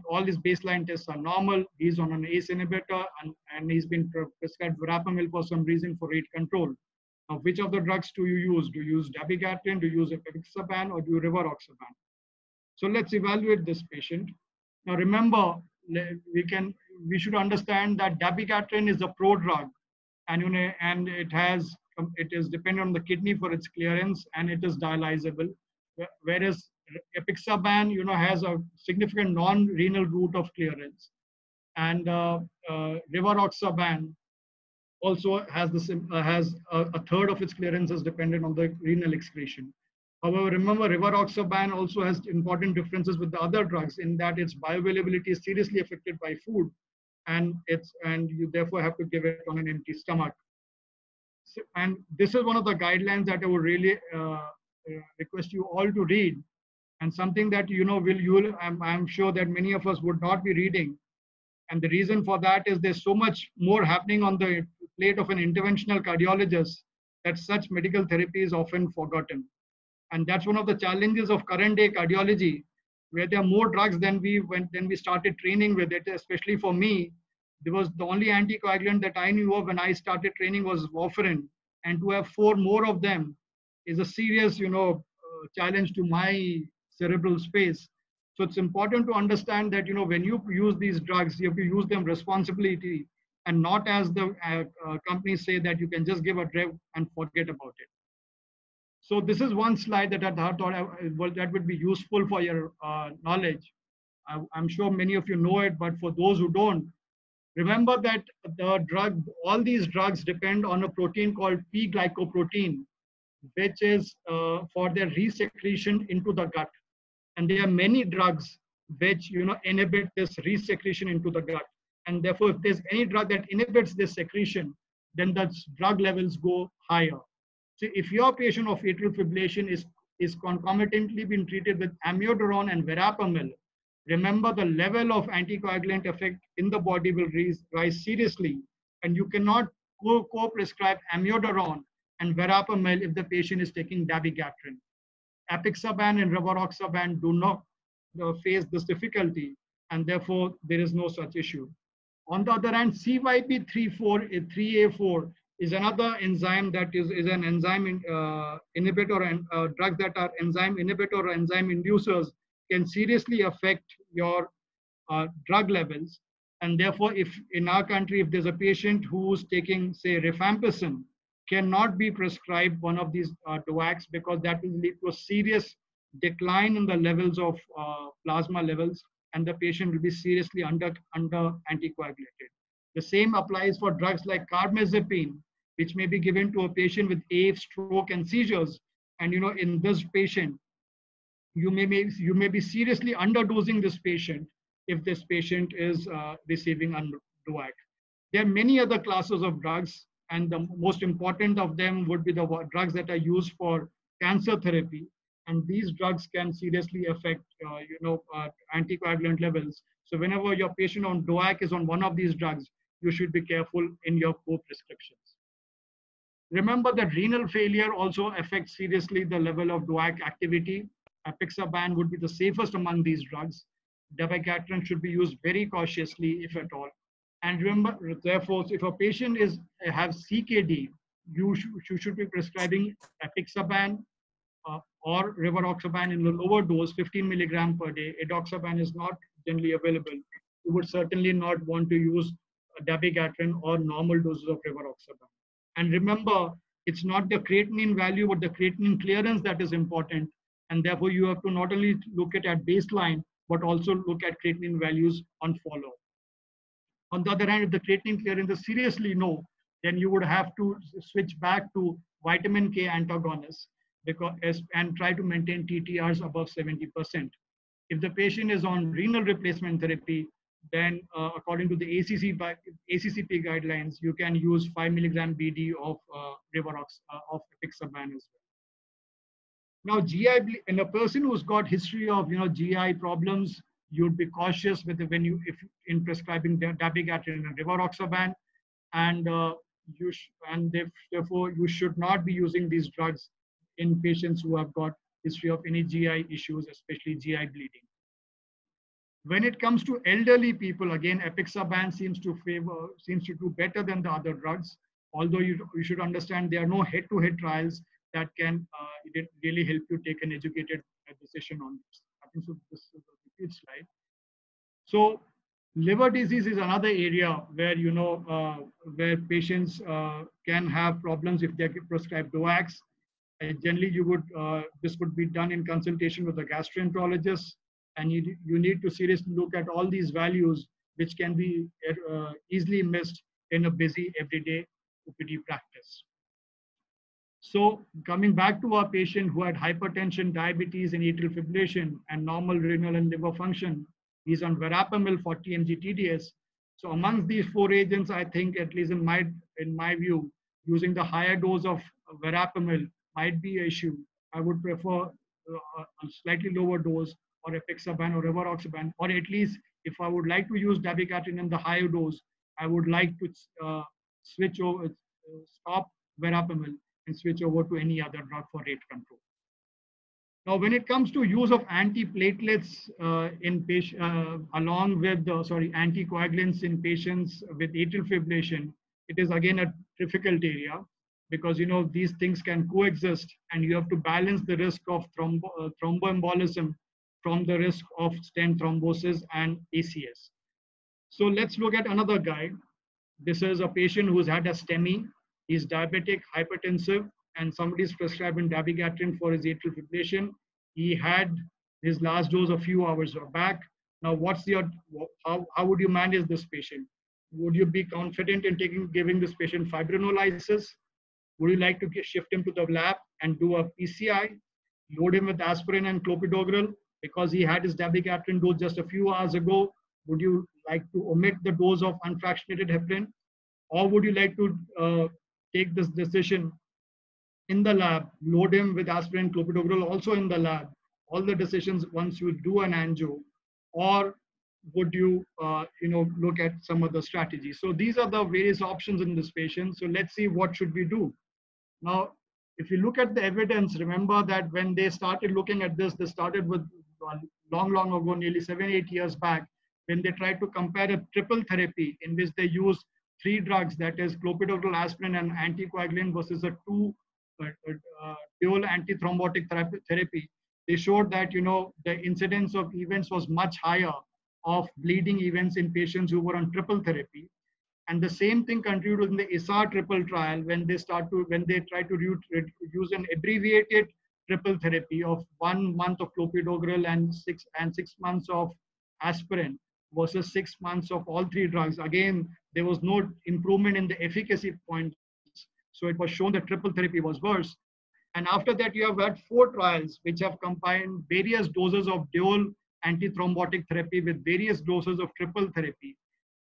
All his baseline tests are normal. He's on an ACE inhibitor, and he's been prescribed verapamil for some reason for rate control. Now, which of the drugs do you use? Do you use dabigatran, do you use apixaban, or do you rivaroxaban? So let's evaluate this patient. Now, remember, we should understand that dabigatran is a prodrug, and it is dependent on the kidney for its clearance, and it is dialysable, whereas apixaban has a significant non-renal route of clearance, and rivaroxaban also has a third of its clearance is dependent on the renal excretion. However, remember, rivaroxaban also has important differences with the other drugs in that its bioavailability is seriously affected by food, and you therefore have to give it on an empty stomach. So, and this is one of the guidelines that I would really request you all to read, and something that I'm sure that many of us would not be reading. And the reason for that is there's so much more happening on the plate of an interventional cardiologist that such medical therapy is often forgotten. And that's one of the challenges of current day cardiology, where there are more drugs than we started training with it. Especially for me, there was the only anticoagulant that I knew of when I started training was warfarin, and to have 4 more of them is a serious, challenge to my cerebral space. So it's important to understand that, when you use these drugs, you have to use them responsibly, and not as the companies say that you can just give a drug and forget about it. So this is one slide that I thought that would be useful for your knowledge. I'm sure many of you know it, but for those who don't, remember that all these drugs depend on a protein called P-glycoprotein, which is for their resecretion into the gut. And there are many drugs which inhibit this resecretion into the gut. And therefore, if there's any drug that inhibits this secretion, then the drug levels go higher. So if your patient of atrial fibrillation is concomitantly being treated with amiodarone and verapamil, remember the level of anticoagulant effect in the body will rise seriously, and you cannot co-prescribe amiodarone and verapamil if the patient is taking dabigatran. Apixaban and rivaroxaban do not face this difficulty, and therefore there is no such issue. On the other hand, CYP3A4 is another enzyme that is an enzyme inhibitor, and drugs that are enzyme inhibitor or enzyme inducers can seriously affect your drug levels. And therefore, if in our country, if there's a patient who's taking, say, rifampicin, cannot be prescribed one of these DOACs, because that will lead to a serious decline in the levels of plasma levels, and the patient will be seriously under anticoagulated. The same applies for drugs like carbamazepine, which may be given to a patient with AF, stroke, and seizures. And in this patient, you may be seriously underdosing this patient if this patient is receiving a DOAC. There are many other classes of drugs, and the most important of them would be the drugs that are used for cancer therapy. And these drugs can seriously affect, anticoagulant levels. So whenever your patient on DOAC is on one of these drugs, you should be careful in your co-prescriptions. Remember that renal failure also affects seriously the level of DOAC activity. Apixaban would be the safest among these drugs. Dabigatran should be used very cautiously, if at all. And remember, therefore, if a patient has CKD, you should be prescribing apixaban or rivaroxaban in the lower dose, 15 milligram per day. Edoxaban is not generally available. You would certainly not want to use dabigatran or normal doses of rivaroxaban. And remember, it's not the creatinine value, but the creatinine clearance that is important. And therefore, you have to not only look at baseline, but also look at creatinine values on follow. On the other hand, if the creatinine clearance is seriously low, then you would have to switch back to vitamin K antagonists and try to maintain TTRs above 70%. If the patient is on renal replacement therapy, then according to the ACCP guidelines, you can use 5 milligram BD of of apixaban as well. Now, GI in a person who's got history of GI problems, you'd be cautious with if in prescribing dabigatran and rivaroxaban, and therefore you should not be using these drugs in patients who have got history of any GI issues, especially GI bleeding. When it comes to elderly people, again, apixaban seems to do better than the other drugs. Although you should understand there are no head-to-head trials that can really help you take an educated decision on this. I think so. This is a repeat slide. So, liver disease is another area where where patients can have problems if they are prescribed DOACs. Generally, this would be done in consultation with a gastroenterologist, and you need to seriously look at all these values, which can be easily missed in a busy everyday OPD practice. So coming back to our patient who had hypertension, diabetes, and atrial fibrillation, and normal renal and liver function, he's on verapamil 40 mg TDS. So amongst these 4 agents, I think, at least in my view, using the higher dose of verapamil might be an issue. I would prefer a slightly lower dose, or apixaban or rivaroxaban, or at least if I would like to use dabigatran in the higher dose, I would like to switch over, stop verapamil and switch over to any other drug for rate control. Now, when it comes to use of antiplatelets along with anticoagulants in patients with atrial fibrillation, it is again a difficult area, because these things can coexist, and you have to balance the risk of thromboembolism from the risk of stent thrombosis and ACS. So let's look at another guy. This is a patient who's had a STEMI. He's diabetic, hypertensive, and somebody's prescribing dabigatran for his atrial fibrillation. He had his last dose a few hours back. Now, how would you manage this patient? Would you be confident in giving this patient fibrinolysis? Would you like to shift him to the lab and do a PCI? Load him with aspirin and clopidogrel because he had his dabigatran dose just a few hours ago? Would you like to omit the dose of unfractionated heparin? Or would you like to take this decision in the lab, load him with aspirin, clopidogrel also in the lab, all the decisions once you do an angio? Or would you look at some other strategy? So these are the various options in this patient. So let's see what should we do. Now, if you look at the evidence, remember that when they started looking at this, they started with long ago, nearly 7-8 years back, when they tried to compare a triple therapy in which they use 3 drugs, that is clopidogrel, aspirin, and anticoagulant, versus a dual antithrombotic therapy, they showed that the incidence of events was much higher of bleeding events in patients who were on triple therapy. And the same thing continued in the ISAR triple trial when they try to use an abbreviated triple therapy of 1 month of clopidogrel and 6 months of aspirin versus 6 months of all 3 drugs. Again, there was no improvement in the efficacy points. So it was shown that triple therapy was worse. And after that, you have had 4 trials which have combined various doses of dual antithrombotic therapy with various doses of triple therapy.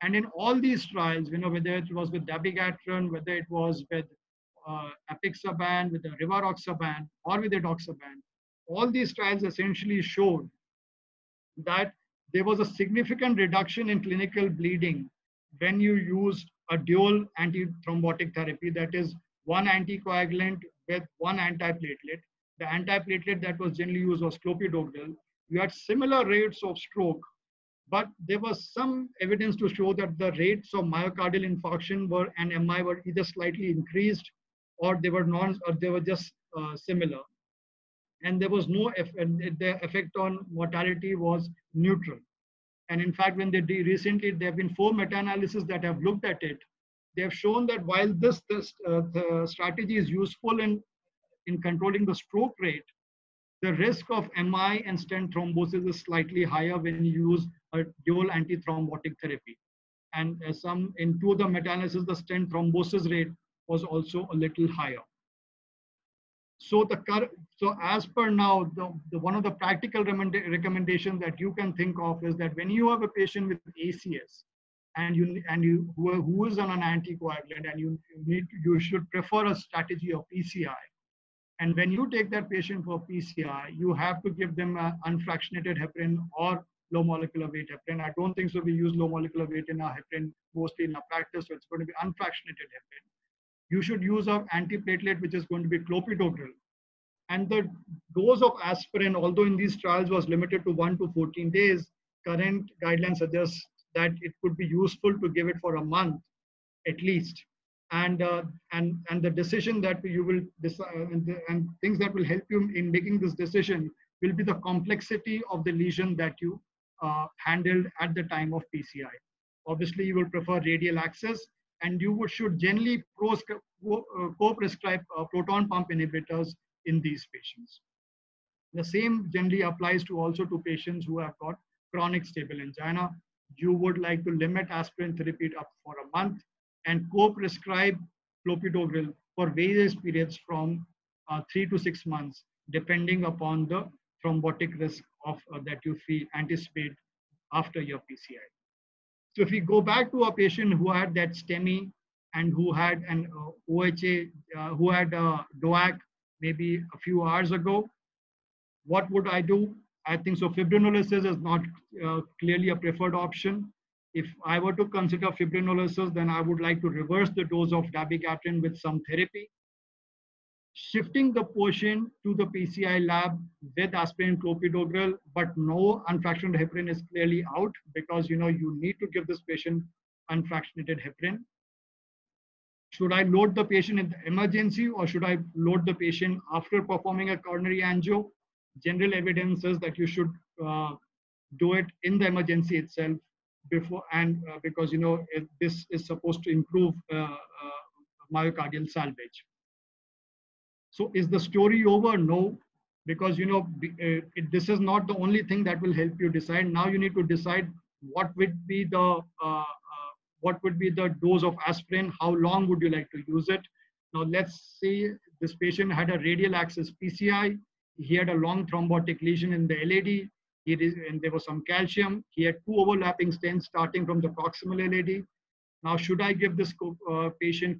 And in all these trials, whether it was with dabigatran, whether it was with apixaban, with the rivaroxaban, or with edoxaban, all these trials essentially showed that there was a significant reduction in clinical bleeding when you used a dual antithrombotic therapy, that is one anticoagulant with one antiplatelet. The antiplatelet that was generally used was clopidogrel. You had similar rates of stroke, but there was some evidence to show that the rates of myocardial infarction and MI were either slightly increased or they were just similar. And there was no the effect on mortality was neutral. And in fact, when recently, there have been 4 meta-analyses that have looked at it. They have shown that while the strategy is useful in controlling the stroke rate, the risk of MI and stent thrombosis is slightly higher when you use a dual antithrombotic therapy. And in 2 of the meta-analyses, the stent thrombosis rate was also a little higher. So as per now, one of the practical recommendations that you can think of is that when you have a patient with ACS and who is on an anticoagulant, and you should prefer a strategy of PCI. And when you take that patient for PCI, you have to give them unfractionated heparin or low molecular weight heparin. I don't think so. We use low molecular weight in our heparin mostly in our practice, so it's going to be unfractionated heparin. You should use an antiplatelet, which is going to be clopidogrel. And the dose of aspirin, although in these trials was limited to 1 to 14 days, current guidelines suggest that it could be useful to give it for a month at least. And the decision that you will decide and things that will help you in making this decision will be the complexity of the lesion that you handled at the time of PCI. Obviously, you will prefer radial access, and you should generally co-prescribe proton pump inhibitors in these patients. The same generally applies also to patients who have got chronic stable angina. You would like to limit aspirin therapy up for a month and co-prescribe clopidogrel for various periods from 3 to 6 months, depending upon the thrombotic risk that you anticipate after your PCI. So if we go back to a patient who had that STEMI and who had an OHA, who had a DOAC maybe a few hours ago, what would I do? I think so fibrinolysis is not clearly a preferred option. If I were to consider fibrinolysis, then I would like to reverse the dose of dabigatran with some therapy. Shifting the patient to the PCI lab with aspirin clopidogrel, but no unfractionated heparin is clearly out, because you need to give this patient unfractionated heparin. Should I load the patient in the emergency, or should I load the patient after performing a coronary angio? General evidence is that you should do it in the emergency itself before, and because this is supposed to improve myocardial salvage. So is the story over? No, because this is not the only thing that will help you decide. Now you need to decide what would be the dose of aspirin, how long would you like to use it. Now let's say this patient had a radial access PCI, he had a long thrombotic lesion in the LAD, and there was some calcium, he had 2 overlapping stents starting from the proximal LAD. Now should I give this patient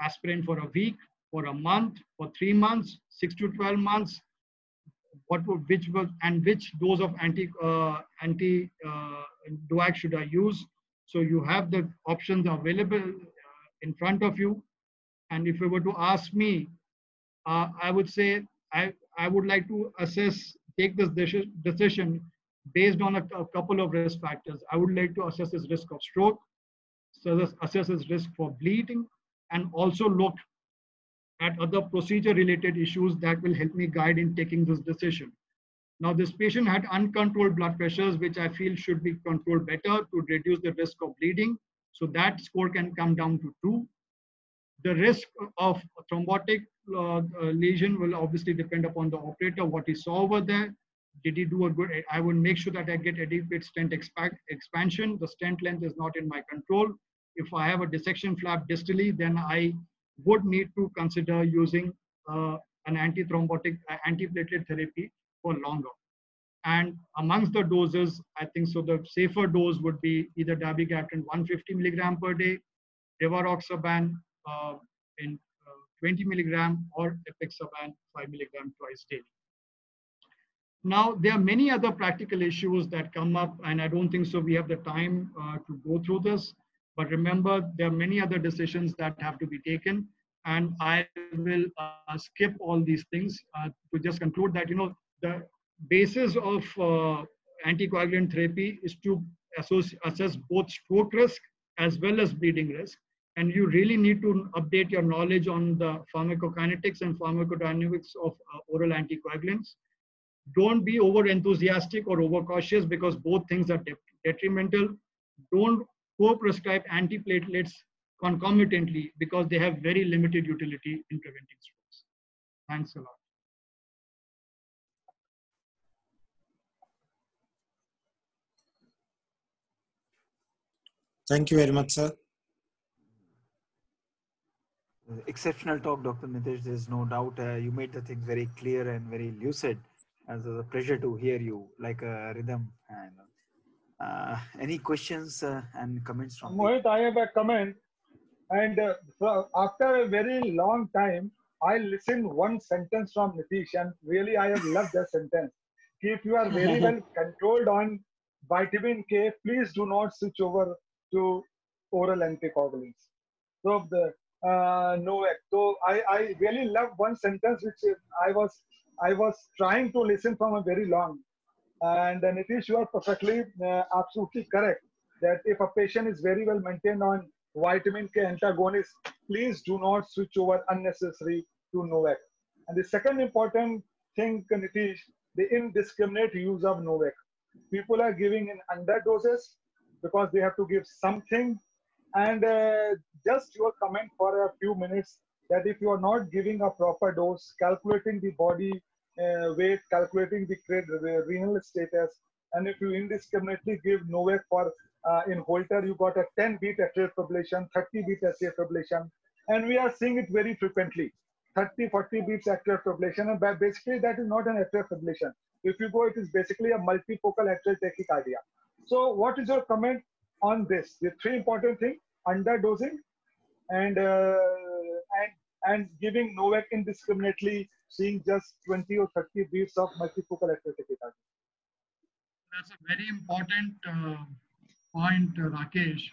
aspirin for a week, for a month, for 3 months, 6 to 12 months? Which dose of DOAC should I use? So you have the options available in front of you. And if you were to ask me, I would say I would like to take this decision based on a couple of risk factors. I would like to assess his risk of stroke, so assess his risk for bleeding, and also look at other procedure related issues that will help me guide in taking this decision. Now, this patient had uncontrolled blood pressures, which I feel should be controlled better to reduce the risk of bleeding. So that score can come down to 2. The risk of thrombotic lesion will obviously depend upon the operator, what he saw over there. Did he do a good, I would make sure that I get adequate stent expansion. The stent length is not in my control. If I have a dissection flap distally, then I would need to consider using an antithrombotic, antiplatelet therapy for longer. And amongst the doses, I think so the safer dose would be either dabigatran 150 milligram per day, rivaroxaban in 20 milligram, or apixaban 5 milligram twice daily. Now, there are many other practical issues that come up, and I don't think so we have the time to go through this. But remember, there are many other decisions that have to be taken, and I will skip all these things to just conclude that, you know, the basis of anticoagulant therapy is to assess both stroke risk as well as bleeding risk. And you really need to update your knowledge on the pharmacokinetics and pharmacodynamics of oral anticoagulants. Don't be over enthusiastic or over cautious, because both things are detrimental. Don't co-prescribe antiplatelets concomitantly, because they have very limited utility in preventing strokes. Thanks a lot. Thank you very much, sir. Exceptional talk, Dr. Nitish. There's no doubt. You made the things very clear and very lucid. It was a pleasure to hear you, like a rhythm. And any questions and comments from Mohit, I have a comment. And after a very long time, I listened one sentence from Nitish, and really I have loved that sentence. If you are very well controlled on vitamin K, please do not switch over to oral anticoagulants. So the Novak. So I really love one sentence which I was trying to listen from a very long. And Nitish, you are perfectly, absolutely correct that if a patient is very well maintained on vitamin K antagonist, please do not switch over unnecessary to Novak. And the second important thing, Nitish, the indiscriminate use of Novak. People are giving in underdoses because they have to give something. And just your comment for a few minutes that if you are not giving a proper dose, calculating the body weight, calculating the renal status, and if you indiscriminately give Novak for in Holter, you got a 10 beat atrial fibrillation, 30 beat atrial fibrillation, and we are seeing it very frequently. 30, 40 beats atrial fibrillation, and basically that is not an atrial fibrillation. If you go, it is basically a multifocal atrial tachycardia. So what is your comment on this? The three important things: underdosing and giving Novak indiscriminately, seeing just 20 or 30 beats of multifocal atrial tachycardia. That's a very important point, Rakesh.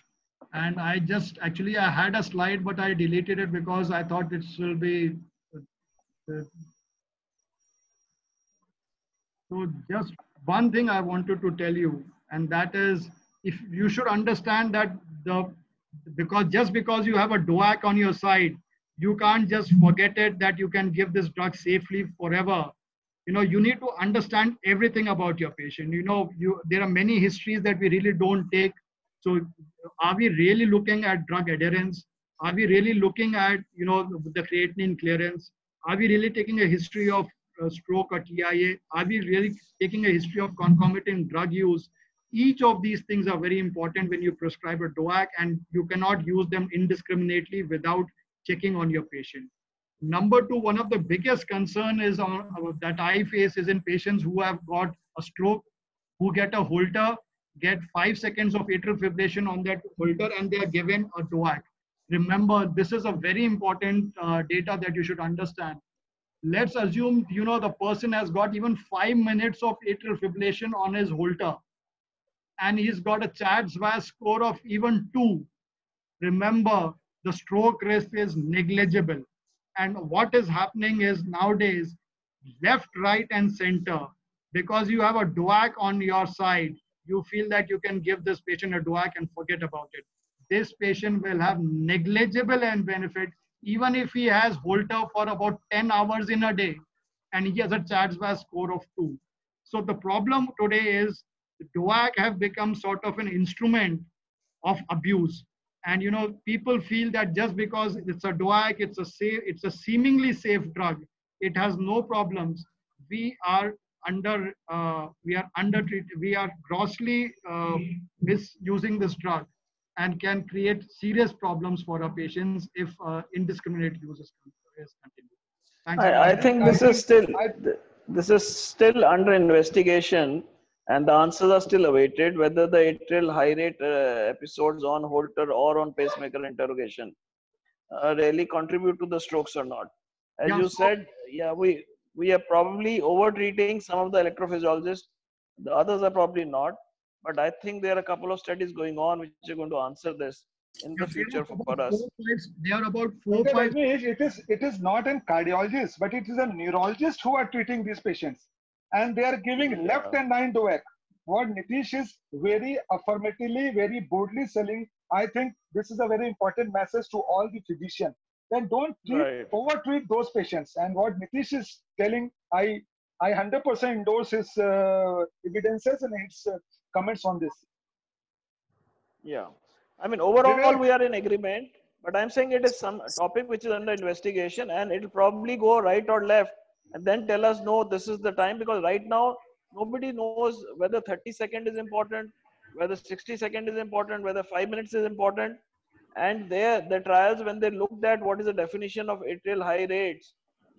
And I just, actually I had a slide, but I deleted it because I thought it will be, so just one thing I wanted to tell you, and that is, if you should understand that just because you have a DOAC on your side, you can't just forget it that you can give this drug safely forever. You know, you need to understand everything about your patient. You know, there are many histories that we really don't take. So are we really looking at drug adherence? Are we really looking at, you know, the creatinine clearance? Are we really taking a history of stroke or TIA? Are we really taking a history of concomitant drug use? Each of these things are very important when you prescribe a DOAC, and you cannot use them indiscriminately without checking on your patient. Number two, one of the biggest concern is that I face is in patients who have got a stroke, who get a Holter, get 5 seconds of atrial fibrillation on that Holter, and they are given a DOAC. Remember, this is a very important data that you should understand. Let's assume, you know, the person has got even 5 minutes of atrial fibrillation on his Holter, and he's got a CHA2DS2-VASc score of even 2. Remember, the stroke risk is negligible. And what is happening is nowadays, left, right, and center, because you have a DOAC on your side, you feel that you can give this patient a DOAC and forget about it. This patient will have negligible and benefit even if he has Holter for about 10 hours in a day and he has a CHA2DS2-VASc score of 2. So the problem today is the DOAC have become sort of an instrument of abuse. And people feel that just because it's a DOAC, it's a seemingly safe drug, it has no problems. We are undertreated, we are grossly misusing this drug and can create serious problems for our patients if indiscriminate use is continued. Thanks a lot. I think this is still under investigation, and the answers are still awaited. Whether the atrial high rate episodes on Holter or on pacemaker interrogation really contribute to the strokes or not. As you said, yeah, we are probably over treating some of the electrophysiologists. The others are probably not. But I think there are a couple of studies going on which are going to answer this in the future for us. They are about 4 5. It is not a cardiologist, but it is a neurologist who are treating these patients, and they are giving left and right DOAC. What Nitish is very affirmatively, very boldly selling, I think this is a very important message to all the physicians. Then don't over treat those patients. And what Nitish is telling, I 100% endorse his evidences and his comments on this. Yeah, I mean, overall we are in agreement, but I'm saying it is some topic which is under investigation, and it will probably go right or left and then tell us, no, this is the time, because right now nobody knows whether 30 seconds is important, whether 60 seconds is important, whether 5 minutes is important. And the trials, when they looked at what is the definition of atrial high rates,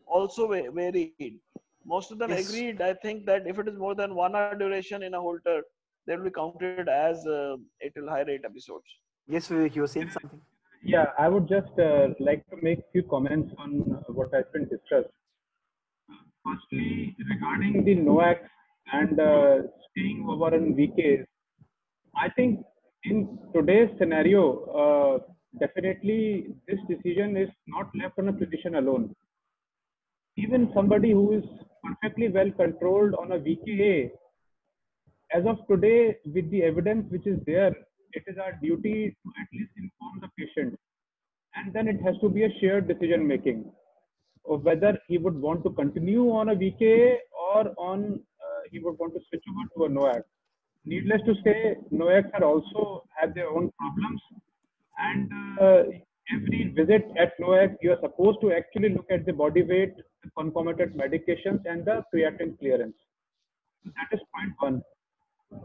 also varied. Most of them agreed, I think, that if it is more than 1 hour duration in a Holter, they will be counted as atrial high rate episodes. Yes, Vivek, you were saying something. Yeah, I would just like to make a few comments on what has been discussed. Firstly, regarding the NOACs and staying over in VKs, I think in today's scenario, definitely this decision is not left on a physician alone. Even somebody who is perfectly well controlled on a VKA, as of today, with the evidence which is there, it is our duty to at least inform the patient. And then it has to be a shared decision making of whether he would want to continue on a VKA or he would want to switch over to a NOAC. Needless to say, NOACs are also have their own problems. And every visit at NOAC, you are supposed to actually look at the body weight, the concomitant medications, and the creatinine clearance. So that is point one.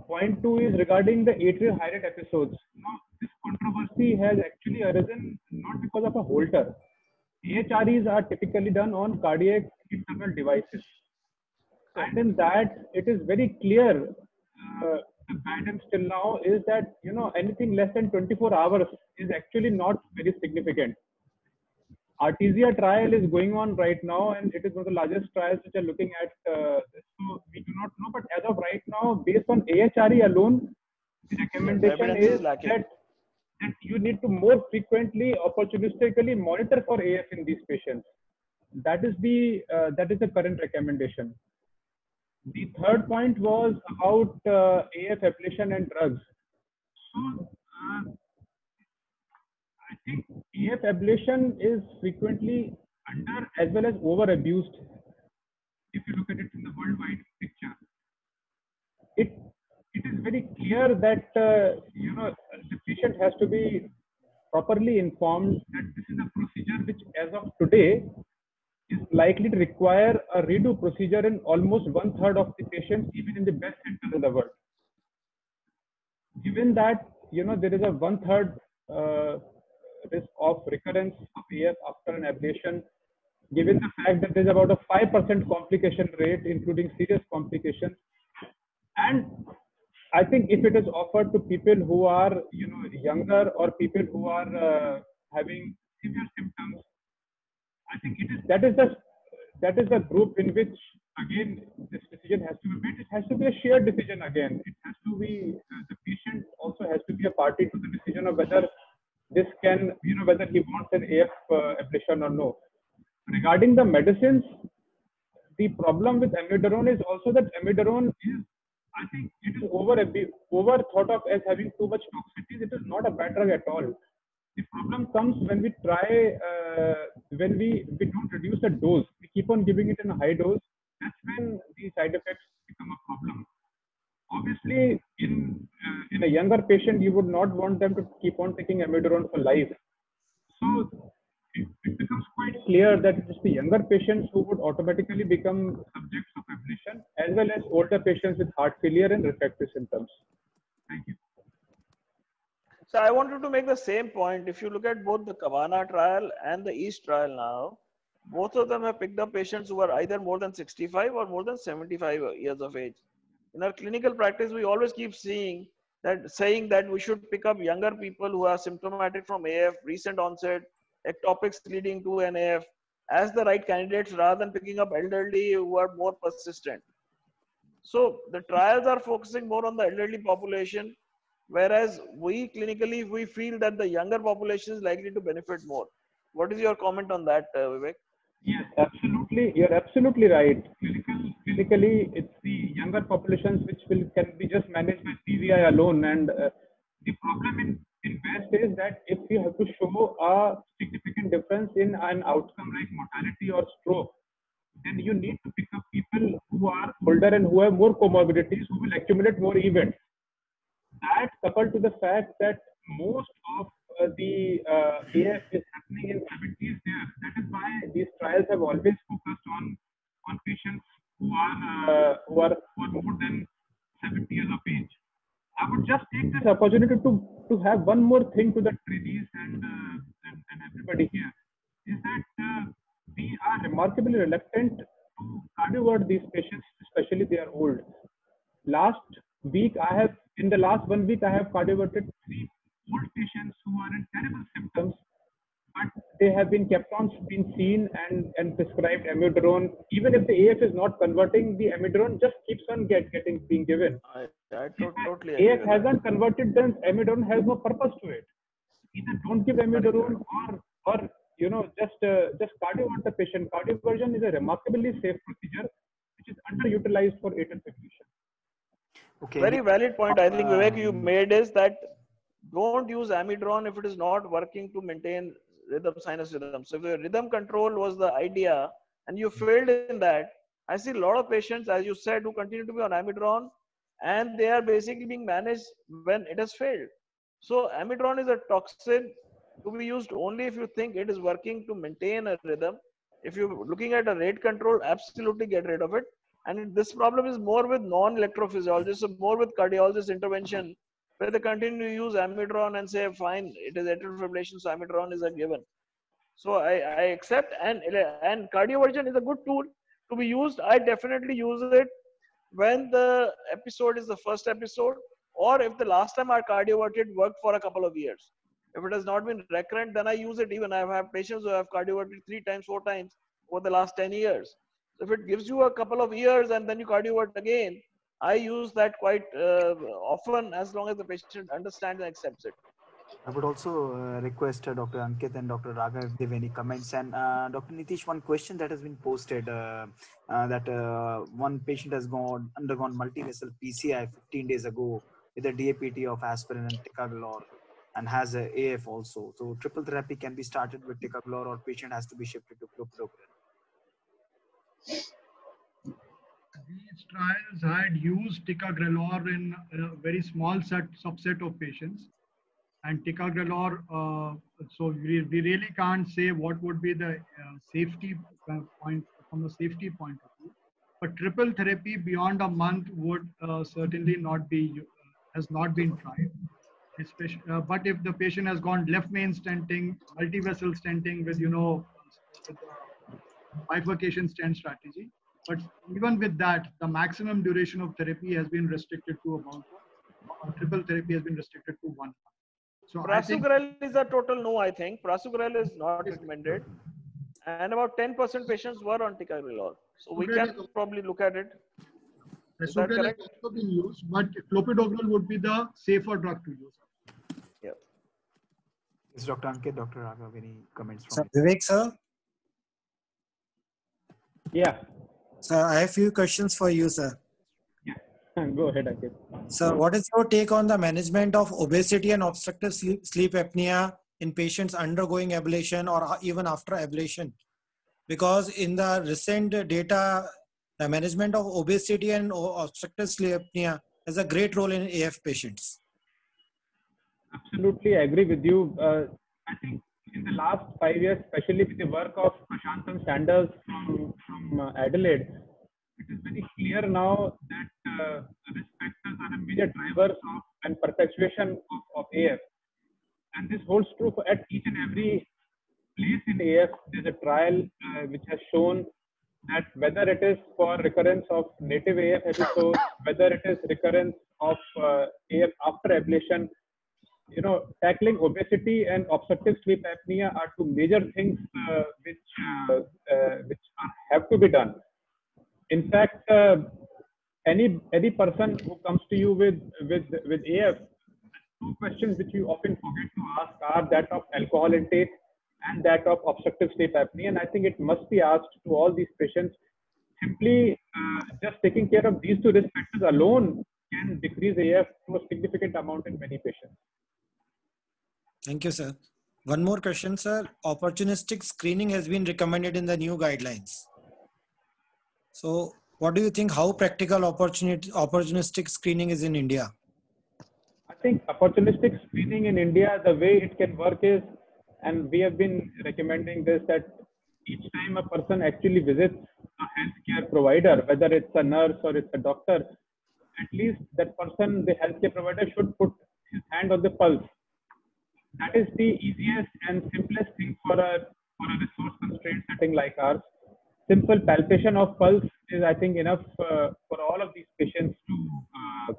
Point two is regarding the atrial high rate episodes. Now, this controversy has actually arisen not because of a Holter. AHREs are typically done on cardiac internal devices. And in that, it is very clear, the guidance till now is that, anything less than 24 hours is actually not very significant. Artesia trial is going on right now, and it is one of the largest trials which are looking at this. So we do not know, but as of right now, based on AHRE alone, the recommendation is that you need to more frequently, opportunistically monitor for AF in these patients. That is the current recommendation. The third point was about AF ablation and drugs. So I think AF ablation is frequently under as well as over abused. If you look at it in the worldwide picture, it is very clear that the patient has to be properly informed that this is a procedure which, as of today, is likely to require a redo procedure in almost 1/3 of the patients, even in the best centers in the world. Given that there is a 1/3 risk of recurrence of AF after an ablation, given the fact that there is about a 5% complication rate, including serious complications, and I think if it is offered to people who are younger or people who are having severe symptoms, I think that is the group in which, again, this decision has to be made. It has to be a shared decision again. It has to be, the patient also has to be a party to the decision of whether this can, whether he wants an AF ablation or no. Regarding the medicines, the problem with amiodarone is also that amiodarone is, I think it is over thought of as having too much toxicity. It is not a bad drug at all. The problem comes when we try, when we don't reduce the dose. We keep on giving it in a high dose. That's when the side effects become a problem. Obviously, in a younger patient, you would not want them to keep on taking amiodarone for life. So it becomes quite clear that it is the younger patients who would automatically become subjects of ablation, as well as older patients with heart failure and refractory symptoms. Thank you. So I wanted to make the same point. If you look at both the Kavana trial and the East trial now, both of them have picked up patients who are either more than 65 or more than 75 years of age. In our clinical practice, we always keep saying that we should pick up younger people who are symptomatic from AF, recent onset, ectopics leading to an AF, as the right candidates rather than picking up elderly who are more persistent. So the trials are focusing more on the elderly population, whereas we clinically, we feel that the younger population is likely to benefit more. What is your comment on that, Vivek? Yes, absolutely. You're absolutely right. Clinically, it's the younger populations which can be just managed by PVI alone. And the problem in West is that if you have to show a significant difference in an outcome like mortality or stroke, then you need to pick up people who are older and who have more comorbidities, who will accumulate more events. That coupled to the fact that most of the AF is happening in 70s there. That is why these trials have always focused on patients who are more than 70 years of age. I would just take this opportunity to have one more thing to the trainees and everybody here, is that we are remarkably reluctant to cardiovert these patients, especially they are old. In the last 1 week, I have cardioverted 3 old patients who are in terrible symptoms, but they have been kept on being seen and prescribed amiodarone. Even if the AF is not converting, the amiodarone just keeps on being given. I If totally agree. AF hasn't converted, then amiodarone has no purpose to it. Either don't give amiodarone or just cardiovert the patient. Cardioversion is a remarkably safe procedure which is underutilized for atrial fibrillation. Okay. Very valid point. I think Vivek you made is that don't use amiodarone if it is not working to maintain sinus rhythm. So if your rhythm control was the idea and you failed in that, I see a lot of patients, as you said, who continue to be on amiodarone and they are basically being managed when it has failed. So amiodarone is a toxin to be used only if you think it is working to maintain a rhythm. If you're looking at a rate control, absolutely get rid of it. And this problem is more with non-electrophysiologists, so more with cardiologist intervention, where they continue to use amiodarone and say, fine, it is atrial fibrillation, so amiodarone is a given. So I accept, and cardioversion is a good tool to be used. I definitely use it when the episode is the first episode, or if the last time our cardioverted worked for a couple of years. If it has not been recurrent, then I use it. Even I have patients who have cardioverted 3 times, 4 times over the last 10 years. So if it gives you a couple of years and then you cardiovert again, I use that quite often as long as the patient understands and accepts it. I would also request Dr. Ankit and Dr. Raghav if they have any comments. And Dr. Nitish, one question that has been posted that one patient has undergone multi-vessel PCI 15 days ago with a DAPT of aspirin and ticagrelor and has a AF also. So triple therapy can be started with ticagrelor or patient has to be shifted to clopidogrel. These trials had used ticagrelor in a very small subset of patients. And ticagrelor, so we really can't say what would be the safety point from a safety point of view. But triple therapy beyond a month would certainly not be, has not been tried. Especially, but if the patient has gone left main stenting, multi-vessel stenting with, with bifurcation stent strategy. But even with that, the maximum duration of therapy has been restricted to about, triple therapy has been restricted to 1 month. So Prasugrel is a total no, I think. Prasugrel is not recommended. And about 10% patients were on ticagrelor. So we can probably look at it. Is that correct? Has also been used, but clopidogrel would be the safer drug to use. Yeah. Is Dr. Ankit, Dr. Raghav, any comments from Vivek, sir? Yeah. Sir, I have a few questions for you, sir. Go ahead, Ankit. Sir, what is your take on the management of obesity and obstructive sleep apnea in patients undergoing ablation or even after ablation? Because in the recent data, the management of obesity and obstructive sleep apnea has a great role in AF patients. Absolutely agree with you. I think in the last 5 years, especially with the work of Prashantam Sanders from Adelaide, it is very clear now that risk factors are a major drivers of and perpetuation of AF. And this holds true for at each and every place in AF. There's a trial which has shown that whether it is for recurrence of native AF episodes, whether it is recurrence of AF after ablation, tackling obesity and obstructive sleep apnea are two major things which have to be done. In fact, any person who comes to you with AF, two questions which you often forget to ask are that of alcohol intake and that of obstructive sleep apnea. And I think it must be asked to all these patients. Simply just taking care of these two risk factors alone can decrease AF to a significant amount in many patients. Thank you, sir. One more question, sir. Opportunistic screening has been recommended in the new guidelines. So what do you think, how practical opportunistic screening is in India? I think opportunistic screening in India, the way it can work is, and we have been recommending this, that each time a person actually visits a healthcare provider, whether it's a nurse or it's a doctor, at least that person, the healthcare provider, should put his hand on the pulse. That is the easiest and simplest thing for a resource constrained setting like ours. Simple palpation of pulse is, I think, enough for all of these patients to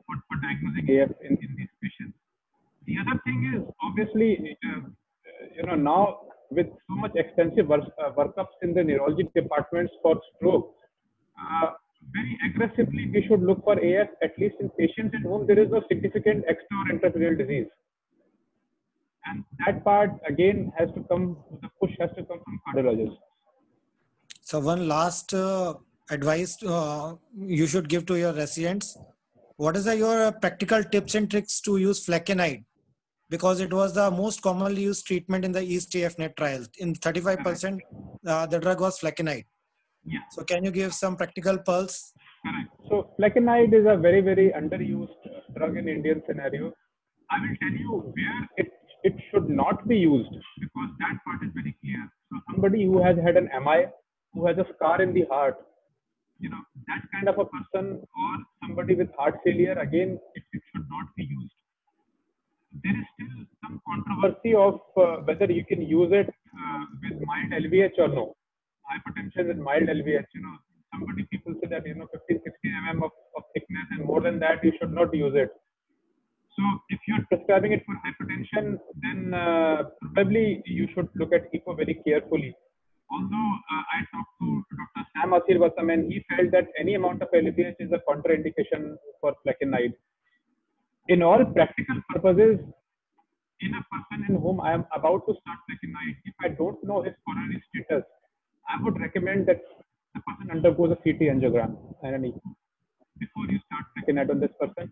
for diagnosing AF in these patients. The other thing is, obviously, now with so much extensive workups in the neurology departments for stroke, very aggressively we should look for AF at least in patients in whom there is no significant extra or intraperitoneal disease. And that part again has to come, the push has to come from cardiologists. So one last advice you should give to your residents. What is your practical tips and tricks to use flecainide? Because it was the most commonly used treatment in the East AFNet trial. In 35%, the drug was flecainide. Yeah. So can you give some practical pulse? Correct. So flecainide is a very, very underused drug in Indian scenario. I will tell you where it should not be used, because that part is very clear. So somebody who has had an MI, who has a scar in the heart, that kind of a person, or somebody with heart failure, again, it should not be used. There is still some controversy of whether you can use it with mild LVH or no. Hypertension with mild LVH, people say that 15, 16 mm of thickness, and more than that you should not use it. So if you're prescribing it for hypertension, then probably you should look at EPO very carefully. Although I talked to Dr. Sam Asirvatham, and he felt that any amount of LVH is a contraindication for flecainide. In all practical purposes, in a person in whom I am about to start flecainide, if I don't know his coronary status, I would recommend that the person undergoes a CT angiogram and an ECO before you start flecainide on this person.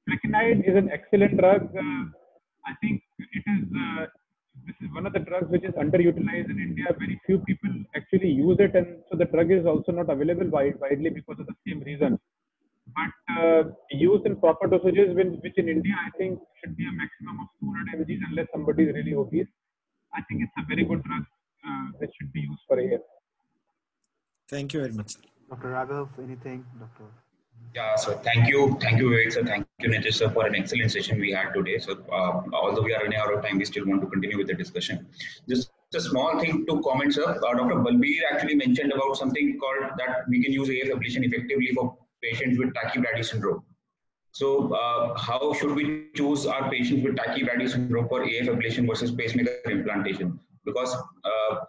Flecainide is an excellent drug. I think it is. This is one of the drugs which is underutilized in India. Very few people actually use it, and so the drug is also not available widely because of the same reason. But used in proper dosages, which in India I think should be a maximum of 200 mg unless somebody is really obese. I think it's a very good drug that should be used for AF. Thank you very much, sir. Dr. Raghav, anything? Dr. Yeah, so thank you, Vivek sir, thank you, Nitish sir, for an excellent session we had today. So although we are running out of time, we still want to continue with the discussion. Just a small thing to comment, sir. Dr. Balbir actually mentioned about something called that we can use AF ablation effectively for patients with tachycardia syndrome. So how should we choose our patients with tachycardia syndrome for AF ablation versus pacemaker implantation? Because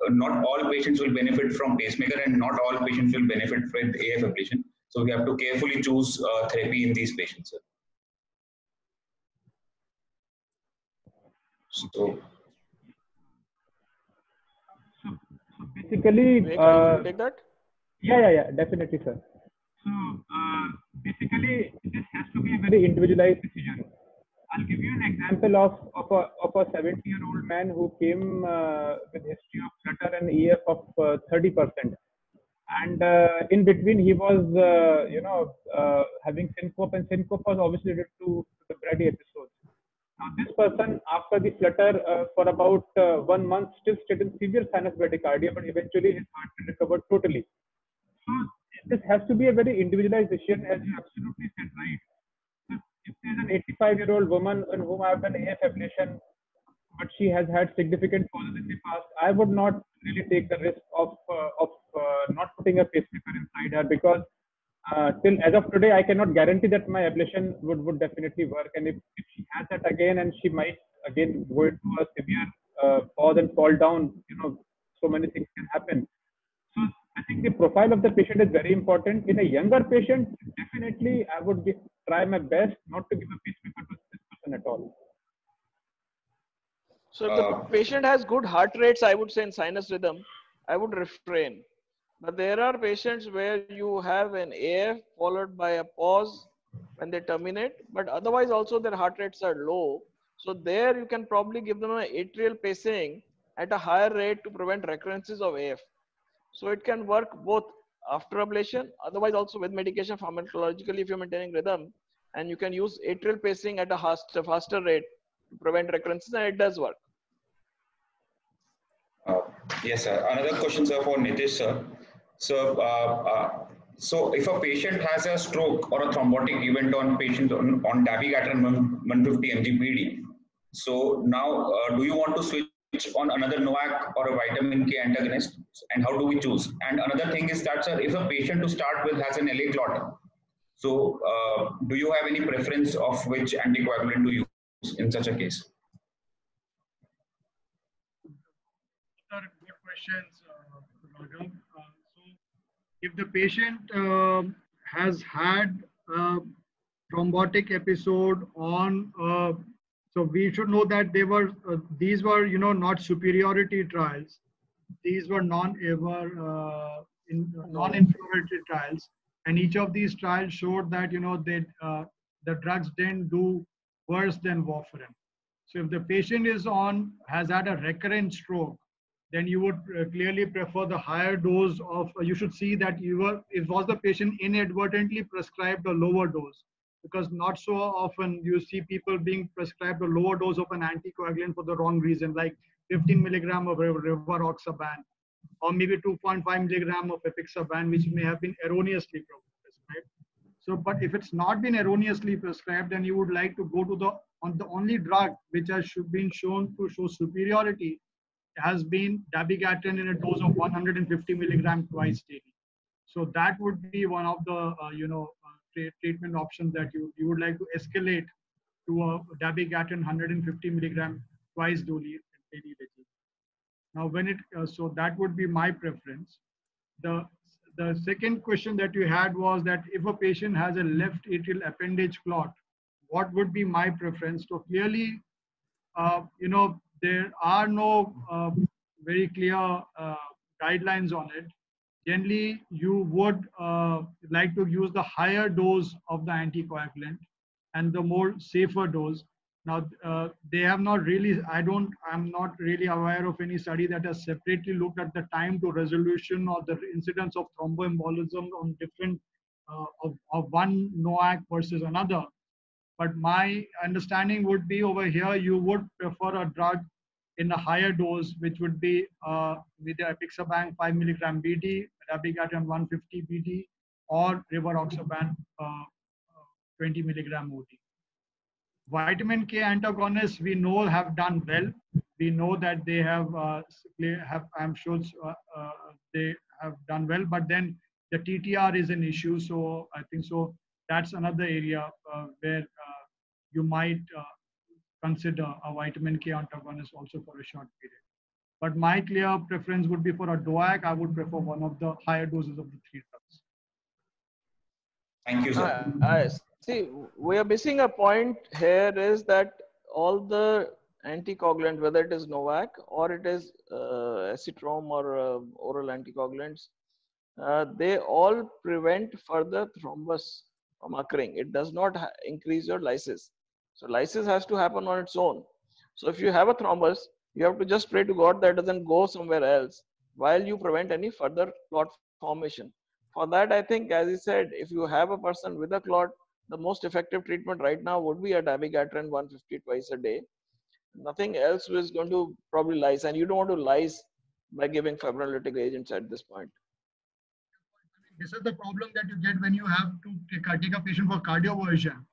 not all patients will benefit from pacemaker, and not all patients will benefit with AF ablation. So we have to carefully choose therapy in these patients, sir. So basically, Vivek, are you going to take that? Yeah, definitely, sir. So basically, this has to be a very individualized decision. I'll give you an example of a 70-year-old man who came with history of flutter and EF of 30%, and in between he was having syncope, and syncope was obviously related to the Brady episode. Now this person, after the flutter for about 1 month, still stayed in severe sinus bradycardia, but eventually his heart recovered totally. So this has to be a very individualized decision, as you absolutely said, right? So if there's an 85-year-old woman in whom I have done AF ablation, but she has had significant falls in the past, I would not really take the risk of not putting a pacemaker inside her, because till as of today, I cannot guarantee that my ablation would definitely work. And if she has that again, and she might again go into a severe pause and fall down, so many things can happen. So I think the profile of the patient is very important. In a younger patient, definitely I would try my best not to give a pacemaker to this person at all. So if the patient has good heart rates, I would say in sinus rhythm, I would refrain. But there are patients where you have an AF followed by a pause when they terminate, but otherwise also their heart rates are low. So there you can probably give them an atrial pacing at a higher rate to prevent recurrences of AF. So it can work both after ablation, otherwise also with medication pharmacologically if you're maintaining rhythm, and you can use atrial pacing at a faster rate to prevent recurrences, and it does work. Yes, sir. Another question, sir, for Nitish, sir. So if a patient has a stroke or a thrombotic event on dabigatran 150 mg PD, so now do you want to switch on another NOAC or a vitamin K antagonist, and how do we choose? And another thing is that, sir, if a patient to start with has an LA clot, so do you have any preference of which anticoagulant to use in such a case? Good questions, Raghav. So, if the patient has had a thrombotic episode on, so we should know that these were not superiority trials. These were non-inferiority trials, and each of these trials showed that the drugs didn't do worse than warfarin. So if the patient has had a recurrent stroke, then you would clearly prefer the higher dose of, you should see that it was the patient inadvertently prescribed a lower dose, because not so often you see people being prescribed a lower dose of an anticoagulant for the wrong reason, like 15 milligram of rivaroxaban, or maybe 2.5 milligram of apixaban, which may have been erroneously prescribed. So, but if it's not been erroneously prescribed, then you would like to go to the only drug which has been shown to show superiority has been dabigatran in a dose of 150 milligram twice daily. So that would be one of the treatment options that you would like to escalate to a dabigatran 150 milligram twice daily. Now, so that would be my preference. The second question that you had was that if a patient has a left atrial appendage clot, what would be my preference? So clearly, there are no very clear guidelines on it. Generally, you would like to use the higher dose of the anticoagulant and the more safer dose. Now, they have not really, I'm not really aware of any study that has separately looked at the time to resolution or the incidence of thromboembolism on different of one NOAC versus another. But my understanding would be over here, you would prefer a drug in a higher dose, which would be with the apixaban 5 milligram BD, dabigatran 150 BD, or rivaroxaban 20 milligram OD. Vitamin K antagonists, we know, have done well. We know that they I'm sure they have done well, but then the TTR is an issue. So I think so that's another area where you might consider a vitamin K antagonist also for a short period. But my clear preference would be for a DOAC. I would prefer one of the higher doses of the three drugs. Thank you, sir. See, we are missing a point here is that all the anticoagulant, whether it is NOAC or it is acetrom or oral anticoagulants, they all prevent further thrombus from occurring. It does not increase your lysis. So lysis has to happen on its own. So if you have a thrombus, you have to just pray to God that doesn't go somewhere else while you prevent any further clot formation. For that, I think, as he said, if you have a person with a clot, the most effective treatment right now would be a dabigatran 150 twice a day. Nothing else is going to probably lyse, and you don't want to lyse by giving fibrinolytic agents at this point. This is the problem that you get when you have to take a patient for cardioversion.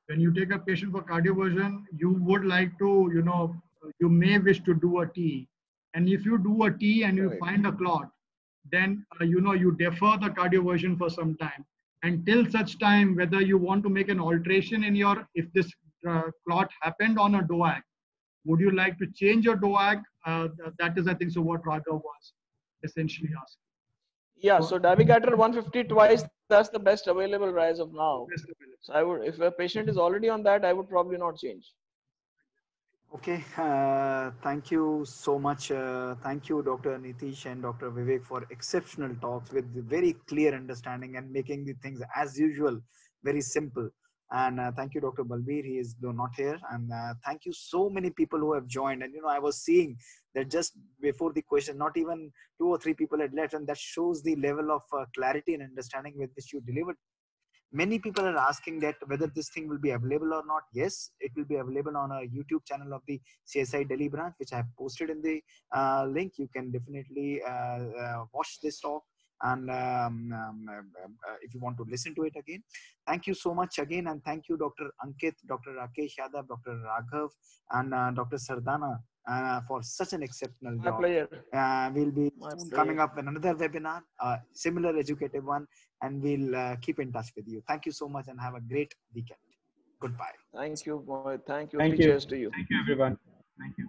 When you take a patient for cardioversion, you would like to, you may wish to do a T. And if you do a T and you find a clot, then, you defer the cardioversion for some time. Until such time, whether you want to make an alteration in if this clot happened on a DOAC, would you like to change your DOAC? That is, I think, so what Raghav was essentially asking. Yeah, so dabigatran 150 twice, that's the best available as of now. So I would, if a patient is already on that, I would probably not change. Okay, thank you so much. Thank you, Dr. Nitish and Dr. Vivek, for exceptional talks with very clear understanding and making the things as usual very simple. And thank you, Dr. Balbir. He is not here. And thank you so many people who have joined. And I was seeing that just before the question, not even 2 or 3 people had left, and that shows the level of clarity and understanding with which you delivered. Many people are asking that whether this thing will be available or not. Yes, it will be available on a YouTube channel of the CSI Delhi branch, which I have posted in the link. You can definitely watch this talk. And if you want to listen to it again, thank you so much again. And thank you, Dr. Ankit, Dr. Rakesh Yadav, Dr. Raghav, and Dr. Sardana for such an exceptional job. We'll be soon coming up with another webinar, similar educative one, and we'll keep in touch with you. Thank you so much and have a great weekend. Goodbye. Thank you. Thank you. Thank you. Cheers to you. Thank you, everyone. Thank you.